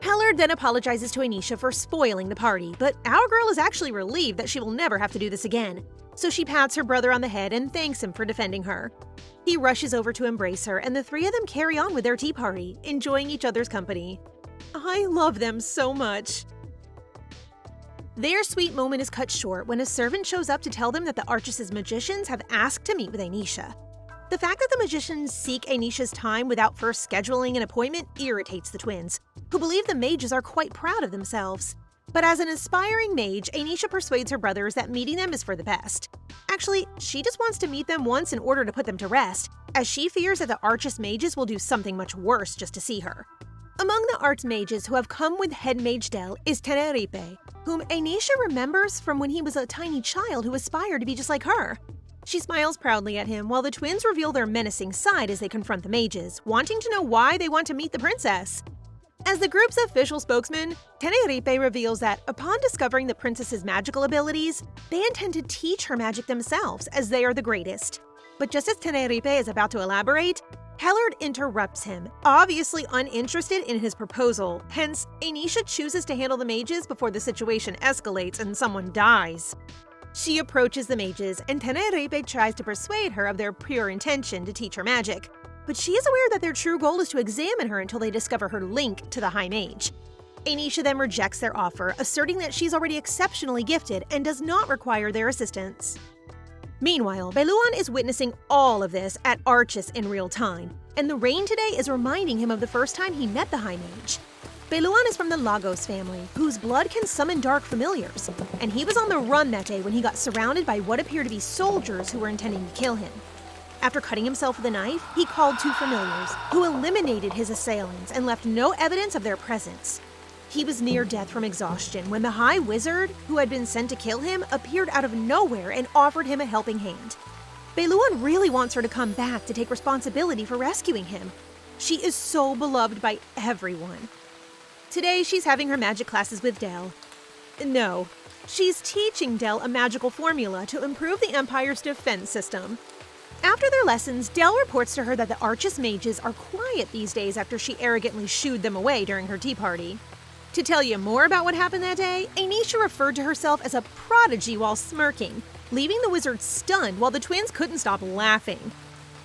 Speaker 1: Hellard then apologizes to Enisha for spoiling the party, but our girl is actually relieved that she will never have to do this again, so she pats her brother on the head and thanks him for defending her. He rushes over to embrace her, and the three of them carry on with their tea party, enjoying each other's company. I love them so much. Their sweet moment is cut short when a servant shows up to tell them that the Arch's magicians have asked to meet with Enisha. The fact that the magicians seek Enisha's time without first scheduling an appointment irritates the twins, who believe the mages are quite proud of themselves. But as an aspiring mage, Enisha persuades her brothers that meeting them is for the best. Actually, she just wants to meet them once in order to put them to rest, as she fears that the archmages will do something much worse just to see her. Among the archmages who have come with head mage Del is Tenerife, whom Enisha remembers from when he was a tiny child who aspired to be just like her. She smiles proudly at him while the twins reveal their menacing side as they confront the mages, wanting to know why they want to meet the princess. As the group's official spokesman, Tenerife reveals that upon discovering the princess's magical abilities, they intend to teach her magic themselves as they are the greatest. But just as Tenerife is about to elaborate, Hellard interrupts him, obviously uninterested in his proposal, hence Enisha chooses to handle the mages before the situation escalates and someone dies. She approaches the mages, and Tenerife tries to persuade her of their pure intention to teach her magic, but she is aware that their true goal is to examine her until they discover her link to the High Mage. Enisha then rejects their offer, asserting that she's already exceptionally gifted and does not require their assistance. Meanwhile, Beluan is witnessing all of this at Archis in real time, and the rain today is reminding him of the first time he met the High Mage. Beluan is from the Lagos family, whose blood can summon dark familiars, and he was on the run that day when he got surrounded by what appear to be soldiers who were intending to kill him. After cutting himself with a knife, he called two familiars, who eliminated his assailants and left no evidence of their presence. He was near death from exhaustion when the High Wizard, who had been sent to kill him, appeared out of nowhere and offered him a helping hand. Beluan really wants her to come back to take responsibility for rescuing him. She is so beloved by everyone. Today, she's having her magic classes with Del. No, she's teaching Del a magical formula to improve the Empire's defense system. After their lessons, Del reports to her that the Archis mages are quiet these days after she arrogantly shooed them away during her tea party. To tell you more about what happened that day, Enisha referred to herself as a prodigy while smirking, leaving the wizard stunned while the twins couldn't stop laughing.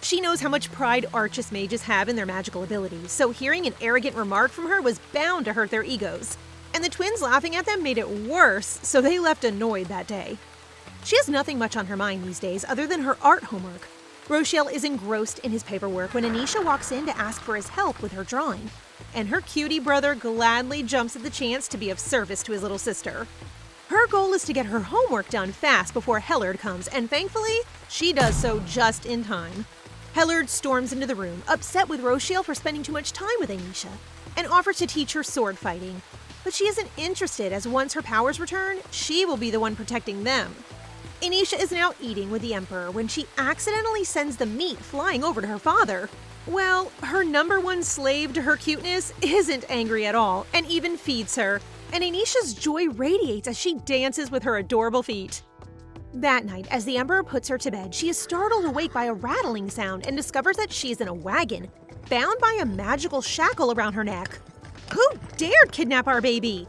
Speaker 1: She knows how much pride Archis mages have in their magical abilities, so hearing an arrogant remark from her was bound to hurt their egos. And the twins laughing at them made it worse, so they left annoyed that day. She has nothing much on her mind these days other than her art homework. Rochelle is engrossed in his paperwork when Enisha walks in to ask for his help with her drawing, and her cutie brother gladly jumps at the chance to be of service to his little sister. Her goal is to get her homework done fast before Hellard comes, and thankfully, she does so just in time. Hellard storms into the room, upset with Rochelle for spending too much time with Enisha, and offers to teach her sword fighting. but she isn't interested as once her powers return, she will be the one protecting them. Enisha is now eating with the Emperor when she accidentally sends the meat flying over to her father. Well, her #1 slave to her cuteness isn't angry at all and even feeds her, and Enisha's joy radiates as she dances with her adorable feet. That night, as the Emperor puts her to bed, she is startled awake by a rattling sound and discovers that she is in a wagon, bound by a magical shackle around her neck. Who dared kidnap our baby?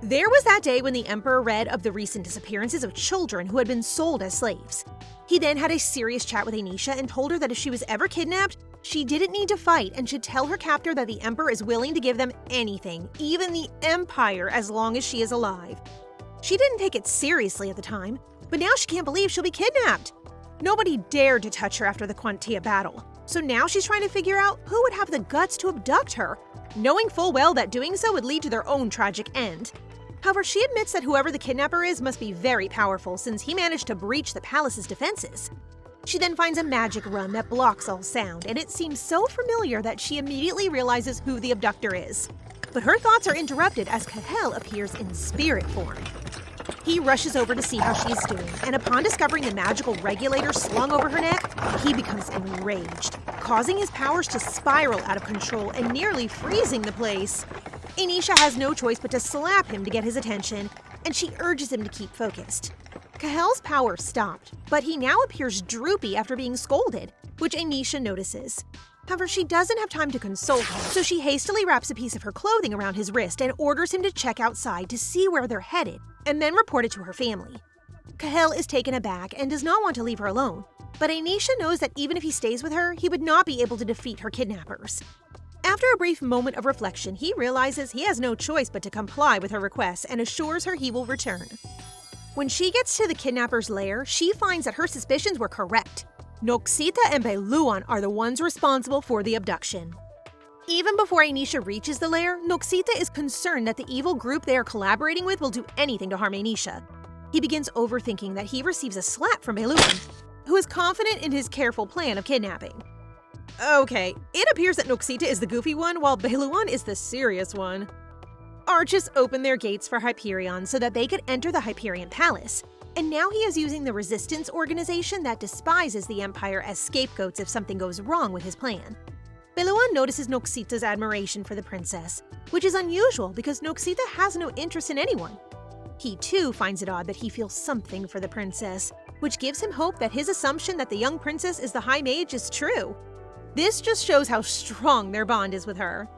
Speaker 1: There was that day when the Emperor read of the recent disappearances of children who had been sold as slaves. He then had a serious chat with Enisha and told her that if she was ever kidnapped, she didn't need to fight and should tell her captor that the Emperor is willing to give them anything, even the Empire, as long as she is alive. She didn't take it seriously at the time, but now she can't believe she'll be kidnapped. Nobody dared to touch her after the Quantia battle, so now she's trying to figure out who would have the guts to abduct her, knowing full well that doing so would lead to their own tragic end. However, she admits that whoever the kidnapper is must be very powerful since he managed to breach the palace's defenses. She then finds a magic run that blocks all sound, and it seems so familiar that she immediately realizes who the abductor is. But her thoughts are interrupted as Cahel appears in spirit form. He rushes over to see how she is doing, and upon discovering the magical regulator slung over her neck, he becomes enraged, causing his powers to spiral out of control and nearly freezing the place. Enisha has no choice but to slap him to get his attention, and she urges him to keep focused. Cahel's power stopped, but he now appears droopy after being scolded, which Enisha notices. However, she doesn't have time to console him, so she hastily wraps a piece of her clothing around his wrist and orders him to check outside to see where they're headed, and then report it to her family. Cahel is taken aback and does not want to leave her alone, but Enisha knows that even if he stays with her, he would not be able to defeat her kidnappers. After a brief moment of reflection, he realizes he has no choice but to comply with her requests and assures her he will return. When she gets to the kidnapper's lair, she finds that her suspicions were correct. Noxita and Beluan are the ones responsible for the abduction. Even before Enisha reaches the lair, Noxita is concerned that the evil group they are collaborating with will do anything to harm Enisha. He begins overthinking that he receives a slap from Beluan, who is confident in his careful plan of kidnapping. Okay, it appears that Noxita is the goofy one while Beluan is the serious one. Archers opened their gates for Hyperion so that they could enter the Hyperion Palace, and now he is using the resistance organization that despises the Empire as scapegoats if something goes wrong with his plan. Beluan notices Noxita's admiration for the princess, which is unusual because Noxita has no interest in anyone. He too finds it odd that he feels something for the princess, which gives him hope that his assumption that the young princess is the High Mage is true. This just shows how strong their bond is with her.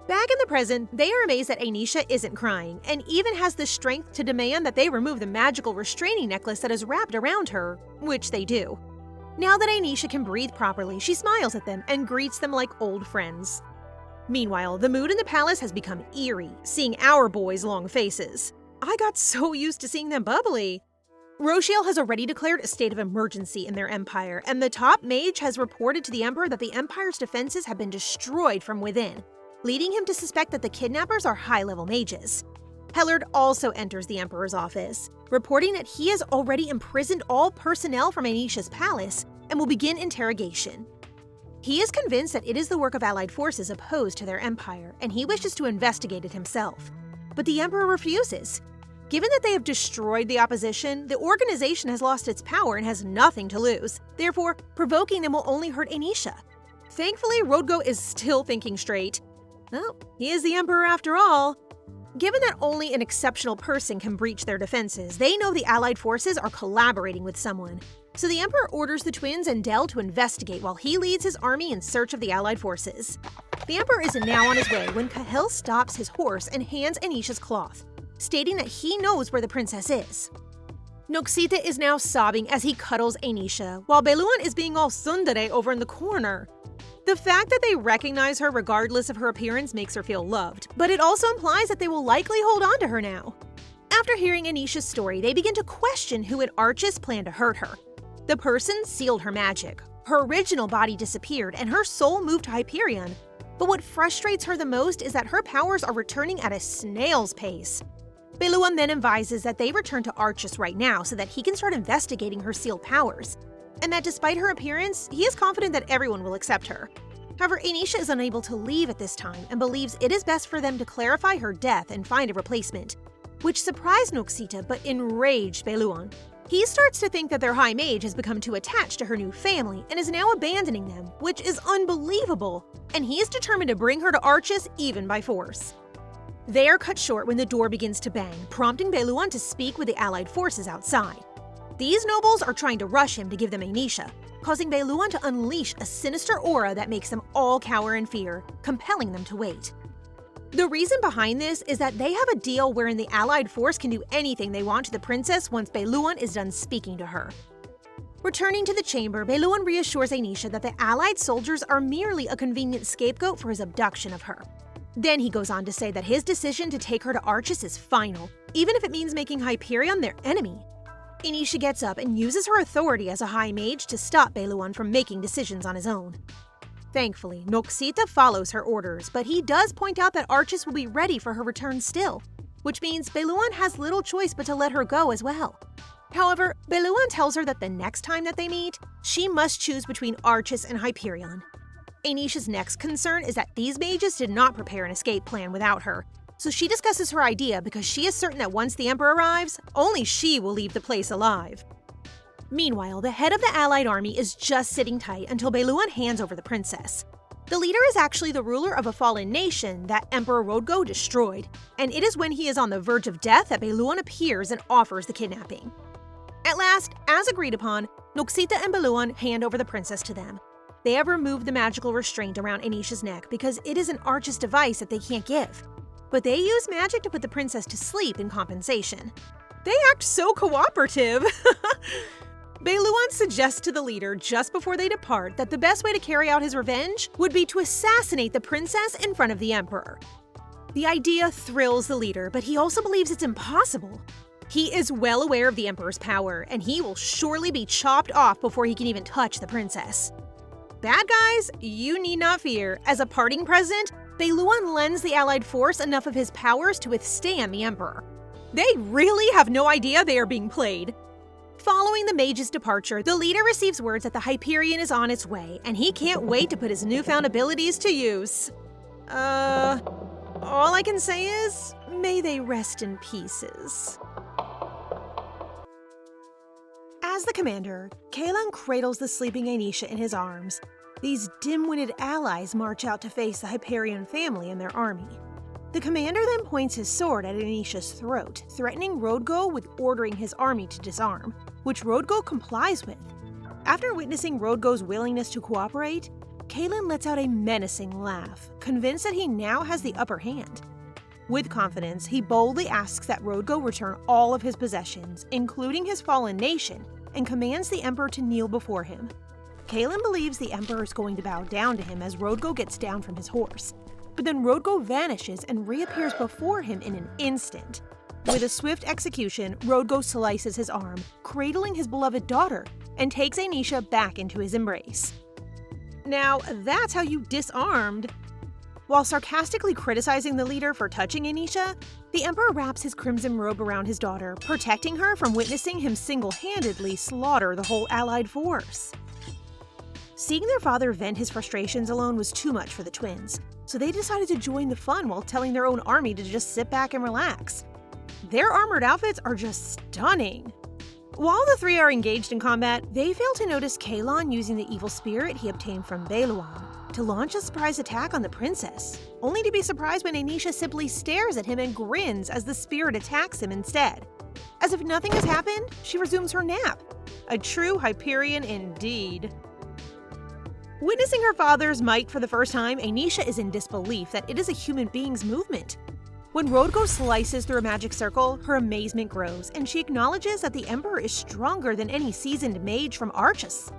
Speaker 1: Back in the present, they are amazed that Enisha isn't crying, and even has the strength to demand that they remove the magical restraining necklace that is wrapped around her, which they do. Now that Enisha can breathe properly, she smiles at them and greets them like old friends. Meanwhile, the mood in the palace has become eerie, seeing our boys' long faces. I got so used to seeing them bubbly. Rochiel has already declared a state of emergency in their empire, and the top mage has reported to the Emperor that the Empire's defenses have been destroyed from within, leading him to suspect that the kidnappers are high-level mages. Hellard also enters the Emperor's office, reporting that he has already imprisoned all personnel from Enisha's palace and will begin interrogation. He is convinced that it is the work of allied forces opposed to their empire, and he wishes to investigate it himself. But the Emperor refuses. Given that they have destroyed the opposition, the organization has lost its power and has nothing to lose. Therefore, provoking them will only hurt Enisha. Thankfully, Rodgo is still thinking straight. Well, he is the Emperor after all. Given that only an exceptional person can breach their defenses, they know the allied forces are collaborating with someone. So the Emperor orders the twins and Del to investigate while he leads his army in search of the allied forces. The Emperor is now on his way when Cahel stops his horse and hands Enisha's cloth, stating that he knows where the princess is. Noxita is now sobbing as he cuddles Enisha, while Beluan is being all tsundere over in the corner. The fact that they recognize her regardless of her appearance makes her feel loved, but it also implies that they will likely hold on to her now. After hearing Enisha's story, they begin to question who had Archis planned to hurt her. The person sealed her magic. Her original body disappeared and her soul moved to Hyperion. But what frustrates her the most is that her powers are returning at a snail's pace. Beluan then advises that they return to Archis right now so that he can start investigating her sealed powers, and that despite her appearance, he is confident that everyone will accept her. However, Enisha is unable to leave at this time and believes it is best for them to clarify her death and find a replacement, which surprised Noxita but enraged Beluan. He starts to think that their High Mage has become too attached to her new family and is now abandoning them, which is unbelievable, and he is determined to bring her to Archis even by force. They are cut short when the door begins to bang, prompting Beluan to speak with the allied forces outside. These nobles are trying to rush him to give them Enisha, causing Beluan to unleash a sinister aura that makes them all cower in fear, compelling them to wait. The reason behind this is that they have a deal wherein the allied force can do anything they want to the princess once Beluan is done speaking to her. Returning to the chamber, Beluan reassures Enisha that the allied soldiers are merely a convenient scapegoat for his abduction of her. Then he goes on to say that his decision to take her to Archis is final, even if it means making Hyperion their enemy. Enisha gets up and uses her authority as a High Mage to stop Beluan from making decisions on his own. Thankfully, Noxita follows her orders, but he does point out that Archis will be ready for her return still, which means Beluan has little choice but to let her go as well. However, Beluan tells her that the next time that they meet, she must choose between Archis and Hyperion. Enisha's next concern is that these mages did not prepare an escape plan without her, so she discusses her idea because she is certain that once the Emperor arrives, only she will leave the place alive. Meanwhile, the head of the allied army is just sitting tight until Beluan hands over the princess. The leader is actually the ruler of a fallen nation that Emperor Rodgo destroyed, and it is when he is on the verge of death that Beluan appears and offers the kidnapping. At last, as agreed upon, Noxita and Beluan hand over the princess to them. They have removed the magical restraint around Enisha's neck because it is an Archis device that they can't give. But they use magic to put the princess to sleep in compensation. They act so cooperative! Beluan suggests to the leader just before they depart that the best way to carry out his revenge would be to assassinate the princess in front of the Emperor. The idea thrills the leader, but he also believes it's impossible. He is well aware of the Emperor's power, and he will surely be chopped off before he can even touch the princess. Bad guys, you need not fear. As a parting present, Beluan lends the allied force enough of his powers to withstand the Emperor. They really have no idea they are being played. Following the mage's departure, the leader receives words that the Hyperion is on its way, and he can't wait to put his newfound abilities to use. All I can say is, may they rest in pieces. As the commander, Kaelan cradles the sleeping Enisha in his arms. These dim-witted allies march out to face the Hyperion family and their army. The commander then points his sword at Enisha's throat, threatening Rodgo with ordering his army to disarm, which Rodgo complies with. After witnessing Rodgo's willingness to cooperate, Kaelan lets out a menacing laugh, convinced that he now has the upper hand. With confidence, he boldly asks that Rodgo return all of his possessions, including his fallen nation, and commands the Emperor to kneel before him. Kaelan believes the Emperor is going to bow down to him as Rodgo gets down from his horse. But then Rodgo vanishes and reappears before him in an instant. With a swift execution, Rodgo slices his arm, cradling his beloved daughter, and takes Enisha back into his embrace. Now, that's how you disarmed. While sarcastically criticizing the leader for touching Enisha, the Emperor wraps his crimson robe around his daughter, protecting her from witnessing him single-handedly slaughter the whole allied force. Seeing their father vent his frustrations alone was too much for the twins, so they decided to join the fun while telling their own army to just sit back and relax. Their armored outfits are just stunning. While the three are engaged in combat, they fail to notice Kaelan using the evil spirit he obtained from Beluan to launch a surprise attack on the princess, only to be surprised when Enisha simply stares at him and grins as the spirit attacks him instead. As if nothing has happened, she resumes her nap. A true Hyperion indeed. Witnessing her father's might for the first time, Enisha is in disbelief that it is a human being's movement. When Rodgo slices through a magic circle, her amazement grows, and she acknowledges that the Emperor is stronger than any seasoned mage from Archis.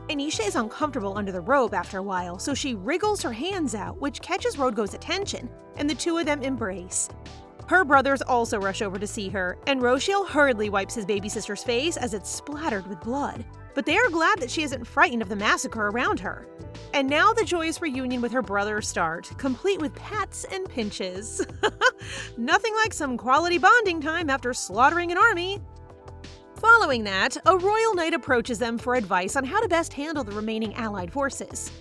Speaker 1: Enisha is uncomfortable under the robe after a while, so she wriggles her hands out, which catches Rodgo's attention, and the two of them embrace. Her brothers also rush over to see her, and Rochiel hurriedly wipes his baby sister's face as it's splattered with blood. But they are glad that she isn't frightened of the massacre around her. And now the joyous reunion with her brothers start, complete with pats and pinches. Nothing like some quality bonding time after slaughtering an army. Following that, a royal knight approaches them for advice on how to best handle the remaining allied forces.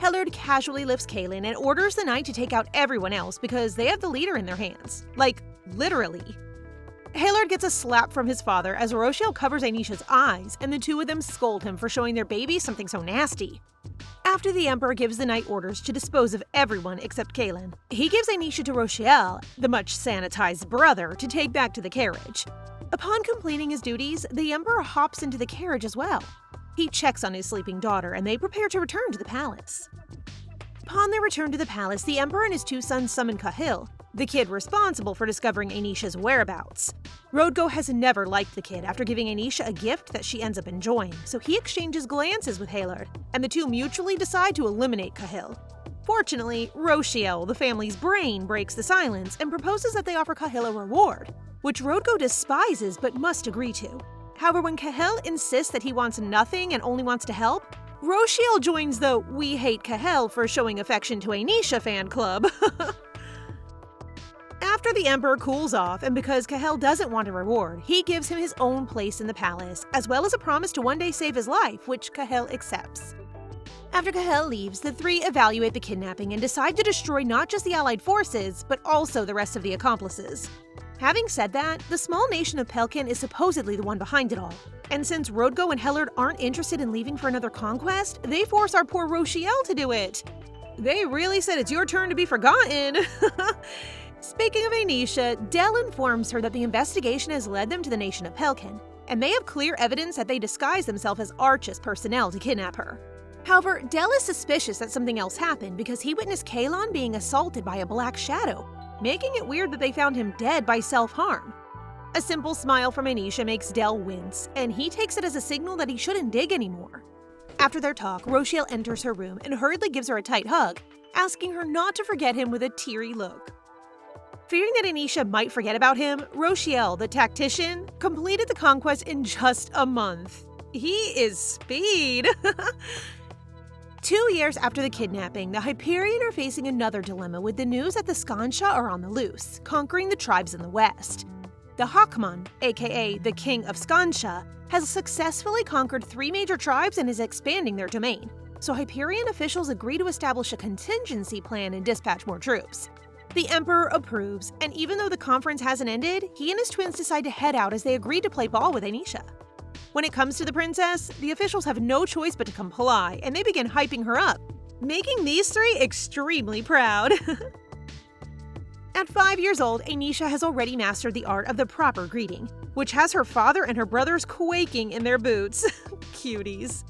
Speaker 1: Hellard casually lifts Kaelin and orders the knight to take out everyone else because they have the leader in their hands. Like, literally. Hellard gets a slap from his father as Rochiel covers Enisha's eyes, and the two of them scold him for showing their baby something so nasty. After the Emperor gives the knight orders to dispose of everyone except Kaelin, he gives Enisha to Rochiel, the much sanitized brother, to take back to the carriage. Upon completing his duties, the Emperor hops into the carriage as well. He checks on his sleeping daughter, and they prepare to return to the palace. Upon their return to the palace, the Emperor and his two sons summon Cahill, the kid responsible for discovering Anisha's whereabouts. Rodgo has never liked the kid after giving Enisha a gift that she ends up enjoying, so he exchanges glances with Hellard, and the two mutually decide to eliminate Cahill. Fortunately, Rochiel, the family's brain, breaks the silence and proposes that they offer Cahill a reward, which Rodgo despises but must agree to. However, when Cahill insists that he wants nothing and only wants to help, Rochiel joins the "We Hate Cahill for Showing Affection to Enisha" fan club. After the Emperor cools off, and because Cahill doesn't want a reward, he gives him his own place in the palace, as well as a promise to one day save his life, which Cahill accepts. After Cahill leaves, the three evaluate the kidnapping and decide to destroy not just the allied forces, but also the rest of the accomplices. Having said that, the small nation of Pelkin is supposedly the one behind it all. And since Rodgo and Hellard aren't interested in leaving for another conquest, they force our poor Rochiel to do it. They really said it's your turn to be forgotten. Speaking of Enisha, Del informs her that the investigation has led them to the nation of Pelkin, and they have clear evidence that they disguise themselves as Archist personnel to kidnap her. However, Del is suspicious that something else happened because he witnessed Kaelon being assaulted by a black shadow, making it weird that they found him dead by self-harm. A simple smile from Enisha makes Del wince, and he takes it as a signal that he shouldn't dig anymore. After their talk, Rochiel enters her room and hurriedly gives her a tight hug, asking her not to forget him with a teary look. Fearing that Enisha might forget about him, Rochiel, the tactician, completed the conquest in just a month. He is speed! 2 years after the kidnapping, the Hyperion are facing another dilemma with the news that the scansa are on the loose, conquering the tribes in the west. The Hawkman, aka the King of Scansa, has successfully conquered 3 major tribes and is expanding their domain, so Hyperion officials agree to establish a contingency plan and dispatch more troops. The Emperor approves, and even though the conference hasn't ended, he and his twins decide to head out as they agree to play ball with Enisha. When it comes to the princess, the officials have no choice but to comply, and they begin hyping her up, making these three extremely proud. At 5 years old, Enisha has already mastered the art of the proper greeting, which has her father and her brothers quaking in their boots. Cuties.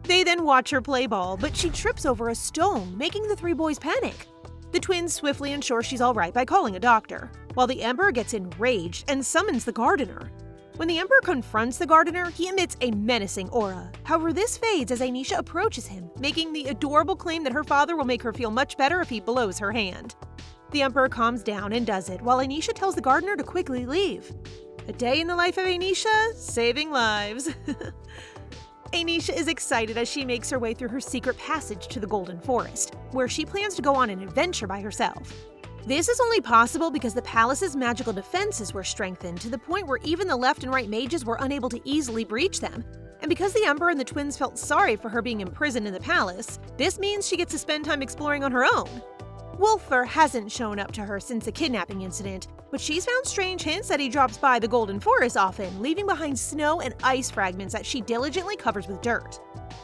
Speaker 1: They then watch her play ball, but she trips over a stone, making the 3 boys panic. The twins swiftly ensure she's alright by calling a doctor, while the Emperor gets enraged and summons the gardener. When the Emperor confronts the gardener, he emits a menacing aura. However, this fades as Enisha approaches him, making the adorable claim that her father will make her feel much better if he blows her hand. The Emperor calms down and does it, while Enisha tells the gardener to quickly leave. A day in the life of Enisha, saving lives. Enisha is excited as she makes her way through her secret passage to the Golden Forest, where she plans to go on an adventure by herself. This is only possible because the palace's magical defenses were strengthened to the point where even the left and right mages were unable to easily breach them. And because the Emperor and the twins felt sorry for her being imprisoned in the palace, this means she gets to spend time exploring on her own. Wolfer hasn't shown up to her since the kidnapping incident, but she's found strange hints that he drops by the Golden Forest often, leaving behind snow and ice fragments that she diligently covers with dirt.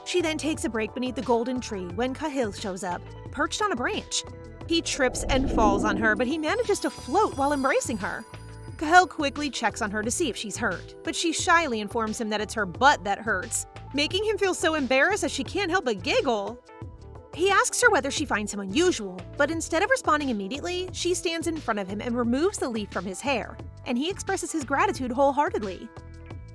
Speaker 1: She then takes a break beneath the golden tree when Cahill shows up, perched on a branch. He trips and falls on her, but he manages to float while embracing her. Cahill quickly checks on her to see if she's hurt, but she shyly informs him that it's her butt that hurts, making him feel so embarrassed that she can't help but giggle. He asks her whether she finds him unusual, but instead of responding immediately, she stands in front of him and removes the leaf from his hair, and he expresses his gratitude wholeheartedly.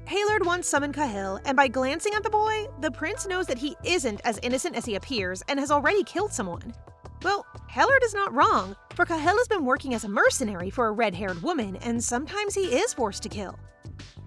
Speaker 1: Hellard once summoned Cahill, and by glancing at the boy, the prince knows that he isn't as innocent as he appears and has already killed someone. Well, Hellard is not wrong, for Cahill has been working as a mercenary for a red-haired woman, and sometimes he is forced to kill.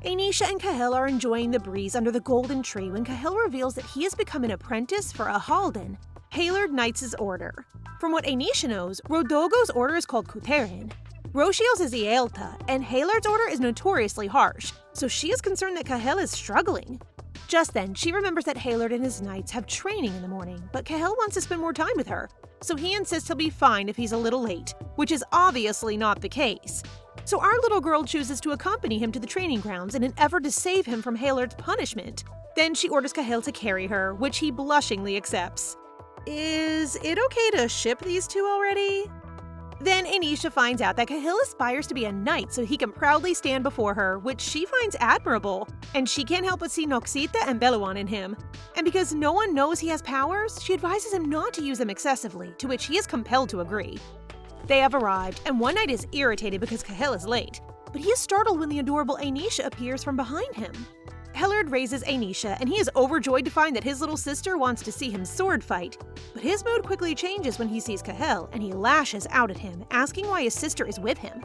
Speaker 1: Enisha and Cahill are enjoying the breeze under the golden tree when Cahill reveals that he has become an apprentice for a Haldan, Hellard Knight's order. From what Enisha knows, Rodogo's order is called Hyperion. Rochiel's is Ealta, and Heylard's order is notoriously harsh, so she is concerned that Cahill is struggling. Just then, she remembers that Haylard and his knights have training in the morning, but Cahel wants to spend more time with her, so he insists he'll be fine if he's a little late, which is obviously not the case. So our little girl chooses to accompany him to the training grounds in an effort to save him from Haylard's punishment. Then she orders Cahel to carry her, which he blushingly accepts. Is it okay to ship these two already? Then Enisha finds out that Cahel aspires to be a knight so he can proudly stand before her, which she finds admirable, and she can't help but see Noxita and Beluan in him. And because no one knows he has powers, she advises him not to use them excessively, to which he is compelled to agree. They have arrived, and one knight is irritated because Cahel is late, but he is startled when the adorable Enisha appears from behind him. Haylard raises Enisha, and he is overjoyed to find that his little sister wants to see him sword fight. But his mood quickly changes when he sees Cahel, and he lashes out at him, asking why his sister is with him.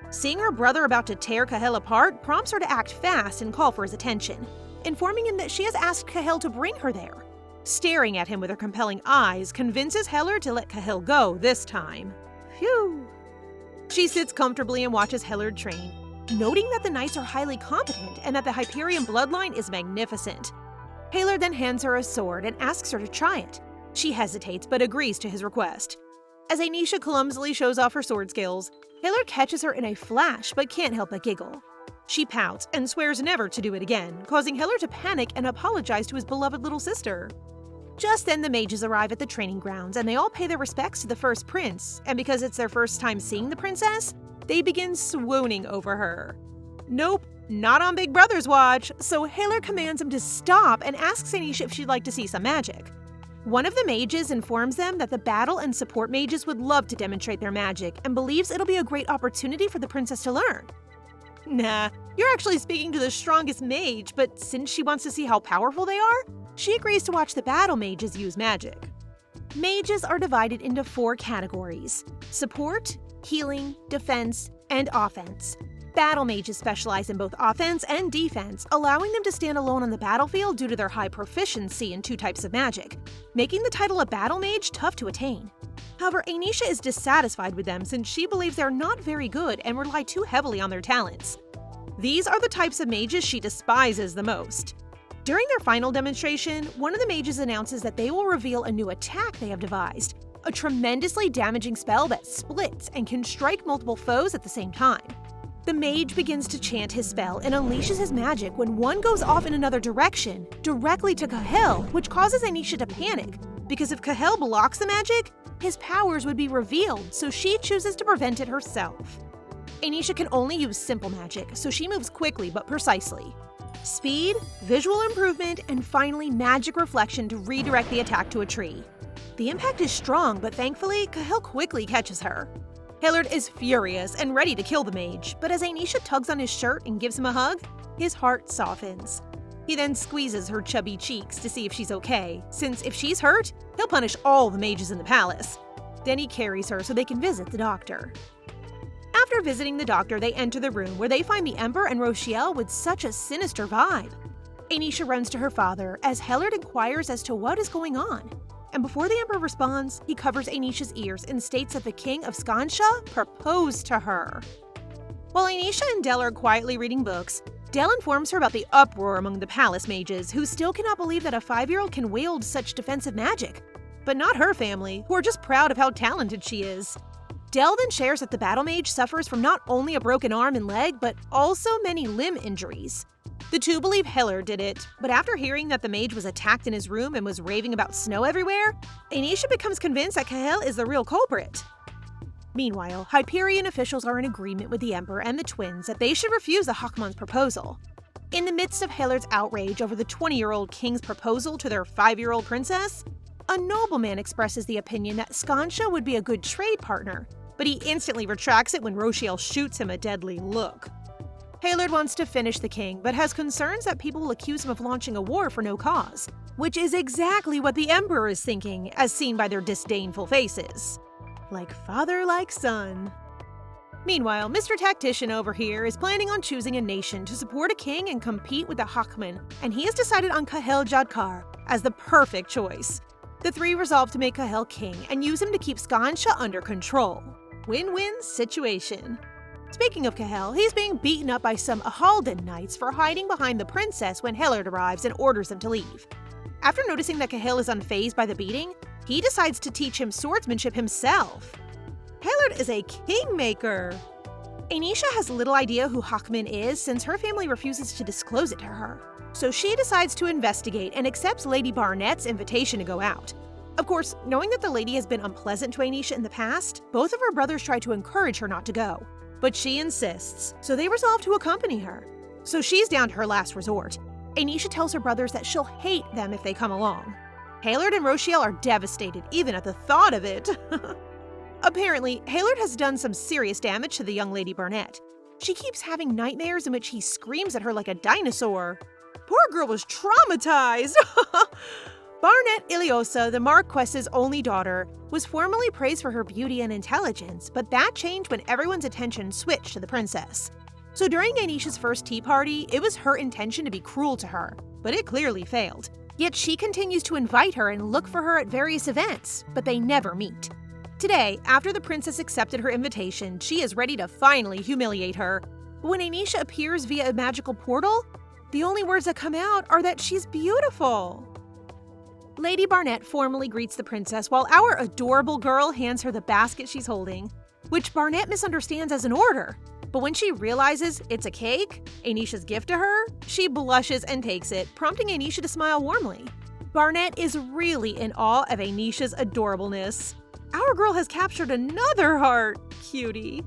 Speaker 1: Seeing her brother about to tear Cahel apart prompts her to act fast and call for his attention, informing him that she has asked Cahel to bring her there. Staring at him with her compelling eyes convinces Haylard to let Cahel go this time. Phew! She sits comfortably and watches Haylard train, noting that the knights are highly competent and that the Hyperion bloodline is magnificent. Haylard then hands her a sword and asks her to try it. She hesitates but agrees to his request. As Enisha clumsily shows off her sword skills, Haylard catches her in a flash but can't help but giggle. She pouts and swears never to do it again, causing Haylard to panic and apologize to his beloved little sister. Just then the mages arrive at the training grounds and they all pay their respects to the first prince, and because it's their first time seeing the princess, they begin swooning over her. Nope, not on Big Brother's watch, so Haylard commands him to stop and asks Enisha if she'd like to see some magic. One of the mages informs them that the battle and support mages would love to demonstrate their magic and believes it'll be a great opportunity for the princess to learn. Nah, you're actually speaking to the strongest mage, but since she wants to see how powerful they are, she agrees to watch the battle mages use magic. Mages are divided into 4 categories: support, healing, defense, and offense. Battle mages specialize in both offense and defense, allowing them to stand alone on the battlefield due to their high proficiency in 2 types of magic, making the title of battle mage tough to attain. However, Enisha is dissatisfied with them since she believes they're not very good and rely too heavily on their talents. These are the types of mages she despises the most. During their final demonstration, one of the mages announces that they will reveal a new attack they have devised, a tremendously damaging spell that splits and can strike multiple foes at the same time. The mage begins to chant his spell and unleashes his magic when one goes off in another direction, directly to Cahel, which causes Enisha to panic, because if Cahel blocks the magic, his powers would be revealed, so she chooses to prevent it herself. Enisha can only use simple magic, so she moves quickly but precisely. Speed, visual improvement, and finally magic reflection to redirect the attack to a tree. The impact is strong, but thankfully, Cahel quickly catches her. Haylard is furious and ready to kill the mage, but as Enisha tugs on his shirt and gives him a hug, his heart softens. He then squeezes her chubby cheeks to see if she's okay, since if she's hurt, he'll punish all the mages in the palace. Then he carries her so they can visit the doctor. After visiting the doctor, they enter the room where they find the Emperor and Rochiel with such a sinister vibe. Enisha runs to her father as Haylard inquires as to what is going on. And before the Emperor responds, he covers Enisha's ears and states that the King of Scansa proposed to her. While Enisha and Del are quietly reading books, Del informs her about the uproar among the palace mages, who still cannot believe that a 5-year-old can wield such defensive magic. But not her family, who are just proud of how talented she is. Del then shares that the battle mage suffers from not only a broken arm and leg, but also many limb injuries. The two believe Haylard did it, but after hearing that the mage was attacked in his room and was raving about snow everywhere, Enisha becomes convinced that Cahel is the real culprit. Meanwhile, Hyperion officials are in agreement with the Emperor and the twins that they should refuse the Hawkmon's proposal. In the midst of Haylard's outrage over the 20-year-old king's proposal to their 5-year-old princess, a nobleman expresses the opinion that Scansa would be a good trade partner, but he instantly retracts it when Rochiel shoots him a deadly look. Haylard wants to finish the king, but has concerns that people will accuse him of launching a war for no cause, which is exactly what the Emperor is thinking, as seen by their disdainful faces. Like father, like son. Meanwhile, Mr. Tactician over here is planning on choosing a nation to support a king and compete with the Hawkman, and he has decided on Cahel Jadkar as the perfect choice. The 3 resolve to make Cahel king and use him to keep Scansa under control. Win-win situation. Speaking of Cahel, he's being beaten up by some Ahalden knights for hiding behind the princess when Hellard arrives and orders them to leave. After noticing that Cahel is unfazed by the beating, he decides to teach him swordsmanship himself. Hellard is a kingmaker. Enisha has little idea who Hawkman is since her family refuses to disclose it to her. So she decides to investigate and accepts Lady Barnett's invitation to go out. Of course, knowing that the lady has been unpleasant to Enisha in the past, both of her brothers try to encourage her not to go. But she insists, so they resolve to accompany her. So she's down to her last resort. Enisha tells her brothers that she'll hate them if they come along. Hallard and Rochiel are devastated even at the thought of it. Apparently, Hallard has done some serious damage to the young Lady Barnett. She keeps having nightmares in which he screams at her like a dinosaur. Poor girl was traumatized. Barnett Iliosa, the Marquess's only daughter, was formerly praised for her beauty and intelligence, but that changed when everyone's attention switched to the princess. So during Enisha's first tea party, it was her intention to be cruel to her, but it clearly failed. Yet she continues to invite her and look for her at various events, but they never meet. Today, after the princess accepted her invitation, she is ready to finally humiliate her. But when Enisha appears via a magical portal, the only words that come out are that she's beautiful. Lady Barnett formally greets the princess while our adorable girl hands her the basket she's holding, which Barnett misunderstands as an order. But when she realizes it's a cake, Enisha's gift to her, she blushes and takes it, prompting Enisha to smile warmly. Barnett is really in awe of Enisha's adorableness. Our girl has captured another heart, cutie.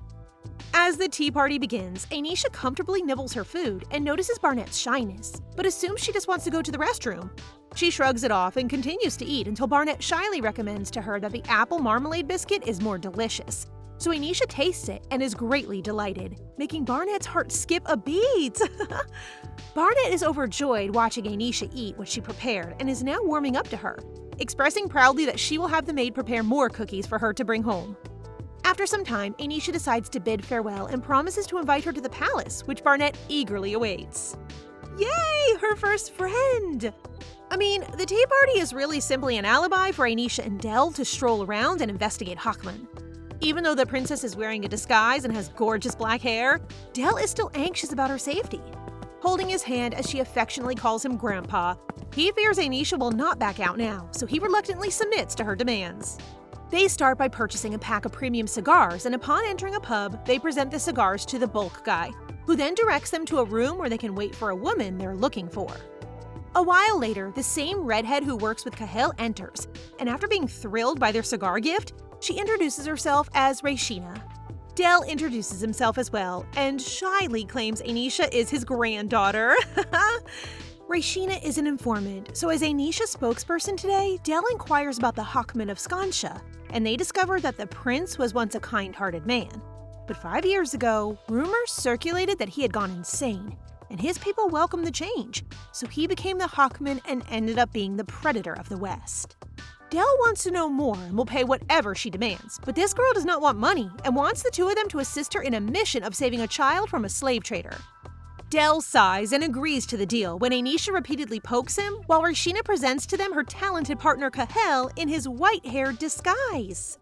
Speaker 1: As the tea party begins, Enisha comfortably nibbles her food and notices Barnett's shyness, but assumes she just wants to go to the restroom. She shrugs it off and continues to eat until Barnett shyly recommends to her that the apple marmalade biscuit is more delicious. So Enisha tastes it and is greatly delighted, making Barnett's heart skip a beat. Barnett is overjoyed watching Enisha eat what she prepared and is now warming up to her, expressing proudly that she will have the maid prepare more cookies for her to bring home. After some time, Enisha decides to bid farewell and promises to invite her to the palace, which Barnett eagerly awaits. Yay! Her first friend! I mean, the tea party is really simply an alibi for Enisha and Del to stroll around and investigate Hawkman. Even though the princess is wearing a disguise and has gorgeous black hair, Del is still anxious about her safety. Holding his hand as she affectionately calls him Grandpa, he fears Enisha will not back out now, so he reluctantly submits to her demands. They start by purchasing a pack of premium cigars, and upon entering a pub, they present the cigars to the bulk guy, who then directs them to a room where they can wait for a woman they're looking for. A while later, the same redhead who works with Cahel enters, and after being thrilled by their cigar gift, she introduces herself as Rashina. Del introduces himself as well, and shyly claims Enisha is his granddaughter. Rashina is an informant, so as Enisha's spokesperson today, Del inquires about the Hawkman of Scansa, and they discover that the prince was once a kind-hearted man. But 5 years ago, rumors circulated that he had gone insane, and his people welcomed the change, so he became the Hawkman and ended up being the predator of the West. Del wants to know more and will pay whatever she demands, but this girl does not want money and wants the two of them to assist her in a mission of saving a child from a slave trader. Del sighs and agrees to the deal when Enisha repeatedly pokes him, while Rashina presents to them her talented partner Cahel in his white-haired disguise.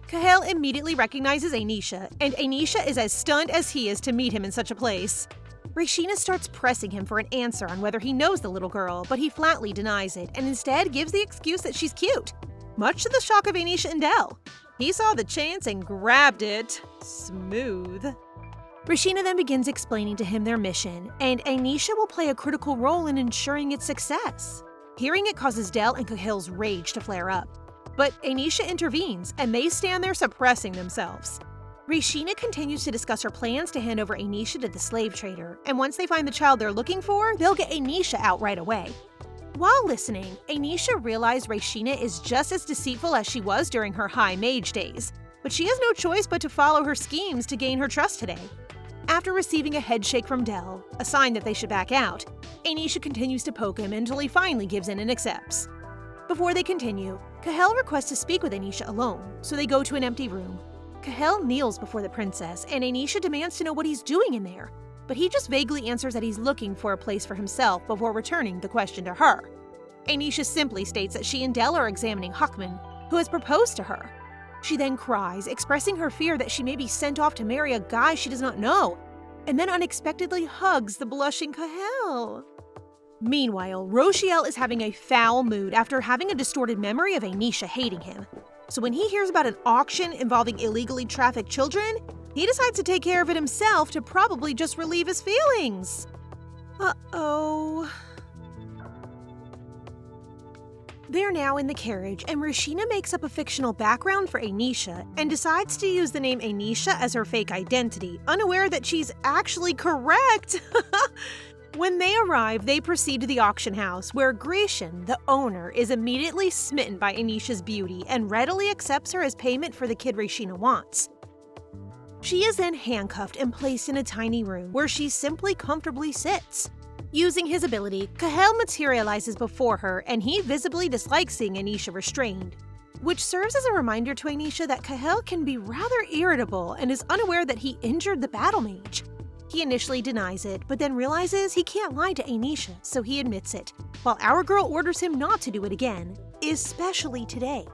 Speaker 1: Cahel immediately recognizes Enisha, and Enisha is as stunned as he is to meet him in such a place. Rashina starts pressing him for an answer on whether he knows the little girl, but he flatly denies it and instead gives the excuse that she's cute, much to the shock of Enisha and Del. He saw the chance and grabbed it. Smooth. Rashina then begins explaining to him their mission, and Enisha will play a critical role in ensuring its success. Hearing it causes Del and Cahel's rage to flare up, but Enisha intervenes, and they stand there suppressing themselves. Rashina continues to discuss her plans to hand over Enisha to the slave trader, and once they find the child they're looking for, they'll get Enisha out right away. While listening, Enisha realized Rashina is just as deceitful as she was during her high mage days, but she has no choice but to follow her schemes to gain her trust today. After receiving a headshake from Del, a sign that they should back out, Enisha continues to poke him until he finally gives in and accepts. Before they continue, Cahel requests to speak with Enisha alone, so they go to an empty room. Cahel kneels before the princess, and Enisha demands to know what he's doing in there, but he just vaguely answers that he's looking for a place for himself before returning the question to her. Enisha simply states that she and Del are examining Hawkman, who has proposed to her. She then cries, expressing her fear that she may be sent off to marry a guy she does not know, and then unexpectedly hugs the blushing Cahel. Meanwhile, Rochiel is having a foul mood after having a distorted memory of Enisha hating him. So when he hears about an auction involving illegally trafficked children, he decides to take care of it himself to probably just relieve his feelings. Uh-oh. They're now in the carriage, and Rashina makes up a fictional background for Enisha and decides to use the name Enisha as her fake identity, unaware that she's actually correct. When they arrive, they proceed to the auction house, where Grecian, the owner, is immediately smitten by Enisha's beauty and readily accepts her as payment for the kid Rashina wants. She is then handcuffed and placed in a tiny room where she simply comfortably sits. Using his ability, Cahel materializes before her, and he visibly dislikes seeing Enisha restrained, which serves as a reminder to Enisha that Cahel can be rather irritable and is unaware that he injured the battle mage. He initially denies it, but then realizes he can't lie to Enisha, so he admits it, while our girl orders him not to do it again, especially today.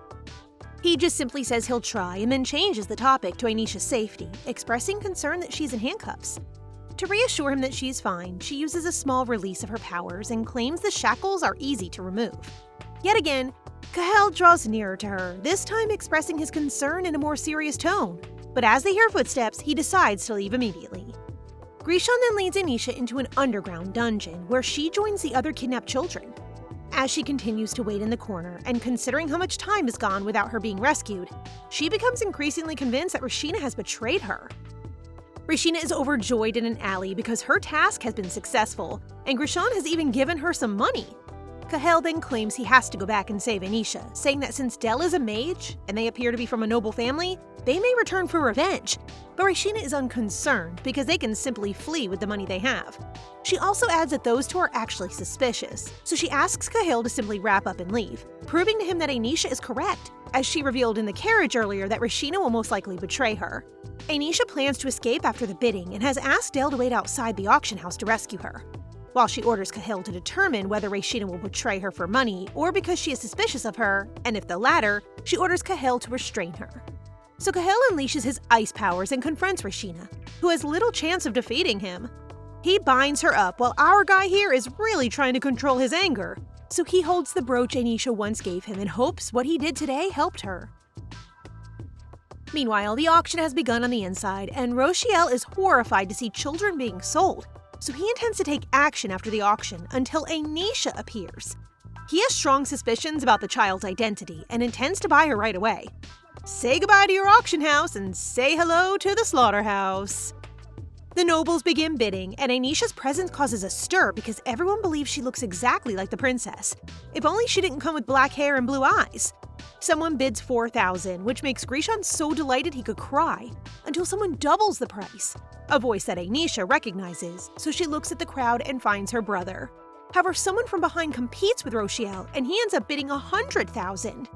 Speaker 1: He just simply says he'll try and then changes the topic to Enisha's safety, expressing concern that she's in handcuffs. To reassure him that she's fine, she uses a small release of her powers and claims the shackles are easy to remove. Yet again, Cahel draws nearer to her, this time expressing his concern in a more serious tone. But as they hear footsteps, he decides to leave immediately. Grecian then leads Enisha into an underground dungeon, where she joins the other kidnapped children. As she continues to wait in the corner, and considering how much time has gone without her being rescued, she becomes increasingly convinced that Rashina has betrayed her. Rashina is overjoyed in an alley because her task has been successful, and Grecian has even given her some money. Cahel then claims he has to go back and save Enisha, saying that since Del is a mage, and they appear to be from a noble family, they may return for revenge. But Rashina is unconcerned because they can simply flee with the money they have. She also adds that those two are actually suspicious, so she asks Cahel to simply wrap up and leave, proving to him that Enisha is correct, as she revealed in the carriage earlier that Rashina will most likely betray her. Enisha plans to escape after the bidding and has asked Del to wait outside the auction house to rescue her, while she orders Cahel to determine whether Rashina will betray her for money or because she is suspicious of her, and if the latter, she orders Cahel to restrain her. So Cahel unleashes his ice powers and confronts Rashina, who has little chance of defeating him. He binds her up while our guy here is really trying to control his anger, so he holds the brooch Enisha once gave him and hopes what he did today helped her. Meanwhile, the auction has begun on the inside, and Rochiel is horrified to see children being sold, so he intends to take action after the auction until Enisha appears. He has strong suspicions about the child's identity and intends to buy her right away. Say goodbye to your auction house and say hello to the slaughterhouse. The nobles begin bidding, and Enisha's presence causes a stir because everyone believes she looks exactly like the princess. If only she didn't come with black hair and blue eyes. Someone bids 4,000, which makes Grecian so delighted he could cry, until someone doubles the price. A voice that Enisha recognizes, so she looks at the crowd and finds her brother. However, someone from behind competes with Rochiel, and he ends up bidding 100,000.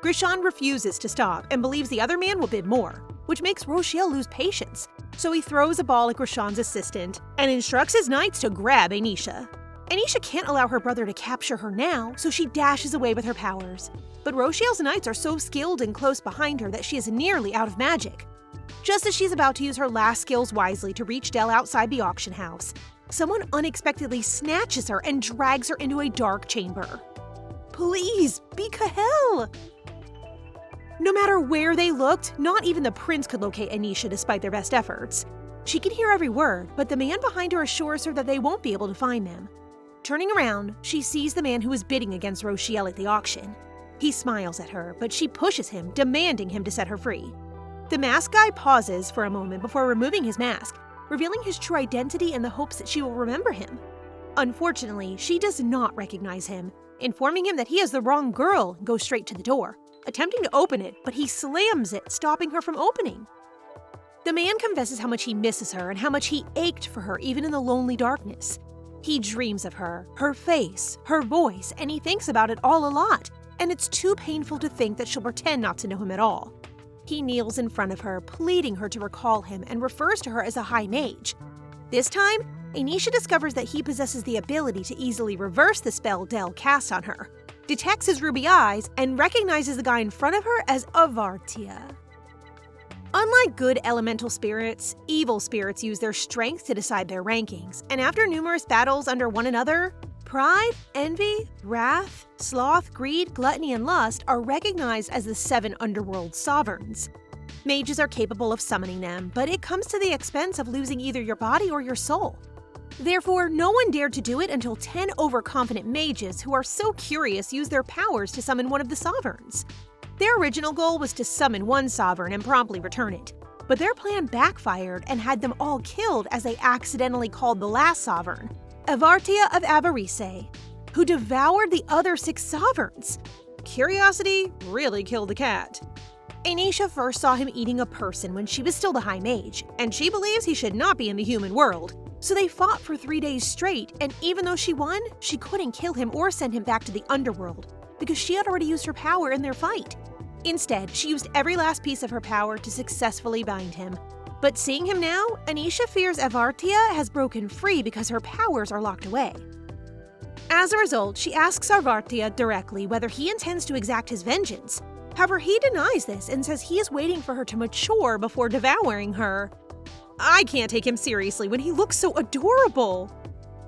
Speaker 1: Grecian refuses to stop and believes the other man will bid more, which makes Rochiel lose patience, so he throws a ball at Grecian's assistant and instructs his knights to grab Enisha. Enisha can't allow her brother to capture her now, so she dashes away with her powers. But Rochiel's knights are so skilled and close behind her that she is nearly out of magic. Just as she's about to use her last skills wisely to reach Del outside the auction house, someone unexpectedly snatches her and drags her into a dark chamber. Please, be Cahel! No matter where they looked, not even the prince could locate Enisha despite their best efforts. She can hear every word, but the man behind her assures her that they won't be able to find them. Turning around, she sees the man who is bidding against Rochiel at the auction. He smiles at her, but she pushes him, demanding him to set her free. The masked guy pauses for a moment before removing his mask, revealing his true identity in the hopes that she will remember him. Unfortunately, she does not recognize him, informing him that he is the wrong girl and goes straight to the door, attempting to open it, but he slams it, stopping her from opening. The man confesses how much he misses her and how much he ached for her even in the lonely darkness. He dreams of her, her face, her voice, and he thinks about it all a lot, and it's too painful to think that she'll pretend not to know him at all. He kneels in front of her, pleading her to recall him and refers to her as a high mage. This time, Enisha discovers that he possesses the ability to easily reverse the spell Del cast on her. detects his ruby eyes, and recognizes the guy in front of her as Avartia. Unlike good elemental spirits, evil spirits use their strength to decide their rankings, and after numerous battles under one another, pride, envy, wrath, sloth, greed, gluttony, and lust are recognized as the 7 underworld sovereigns. Mages are capable of summoning them, but it comes to the expense of losing either your body or your soul. Therefore, no one dared to do it until 10 overconfident mages who are so curious use their powers to summon one of the sovereigns. Their original goal was to summon one sovereign and promptly return it, but their plan backfired and had them all killed as they accidentally called the last sovereign, Avartia of Avarice, who devoured the other 6 sovereigns. Curiosity really killed the cat. Enisha first saw him eating a person when she was still the High Mage, and she believes he should not be in the human world. So they fought for 3 days straight, and even though she won, she couldn't kill him or send him back to the underworld, because she had already used her power in their fight. Instead, she used every last piece of her power to successfully bind him. But seeing him now, Enisha fears Avartia has broken free because her powers are locked away. As a result, she asks Avartia directly whether he intends to exact his vengeance. However, he denies this and says he is waiting for her to mature before devouring her. I can't take him seriously when he looks so adorable.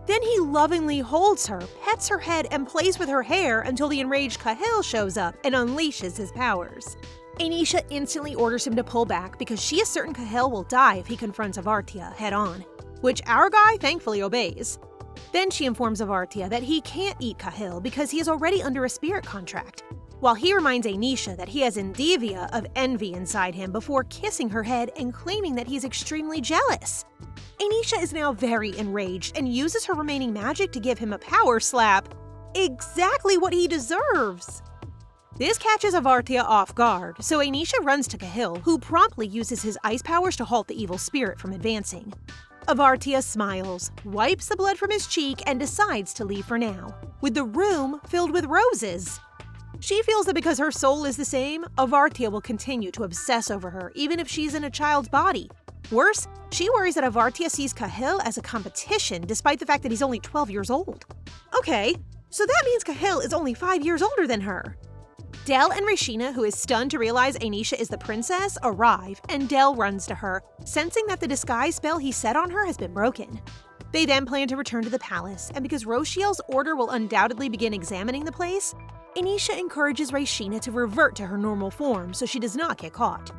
Speaker 1: Then he lovingly holds her, pets her head, and plays with her hair until the enraged Cahill shows up and unleashes his powers. Enisha instantly orders him to pull back because she is certain Cahill will die if he confronts Avartia head-on, which our guy thankfully obeys. Then she informs Avartia that he can't eat Cahill because he is already under a spirit contract, while he reminds Enisha that he has Endivia of envy inside him before kissing her head and claiming that he's extremely jealous. Enisha is now very enraged and uses her remaining magic to give him a power slap. Exactly what he deserves! This catches Avartia off guard, so Enisha runs to Cahill, who promptly uses his ice powers to halt the evil spirit from advancing. Avartia smiles, wipes the blood from his cheek, and decides to leave for now, with the room filled with roses. She feels that because her soul is the same, Avartia will continue to obsess over her, even if she's in a child's body. Worse, she worries that Avartia sees Cahill as a competition, despite the fact that he's only 12 years old. Okay, so that means Cahill is only 5 years older than her. Del and Rashina, who is stunned to realize Enisha is the princess, arrive, and Del runs to her, sensing that the disguise spell he set on her has been broken. They then plan to return to the palace, and because Roshiel's order will undoubtedly begin examining the place, Enisha encourages Rashina to revert to her normal form so she does not get caught.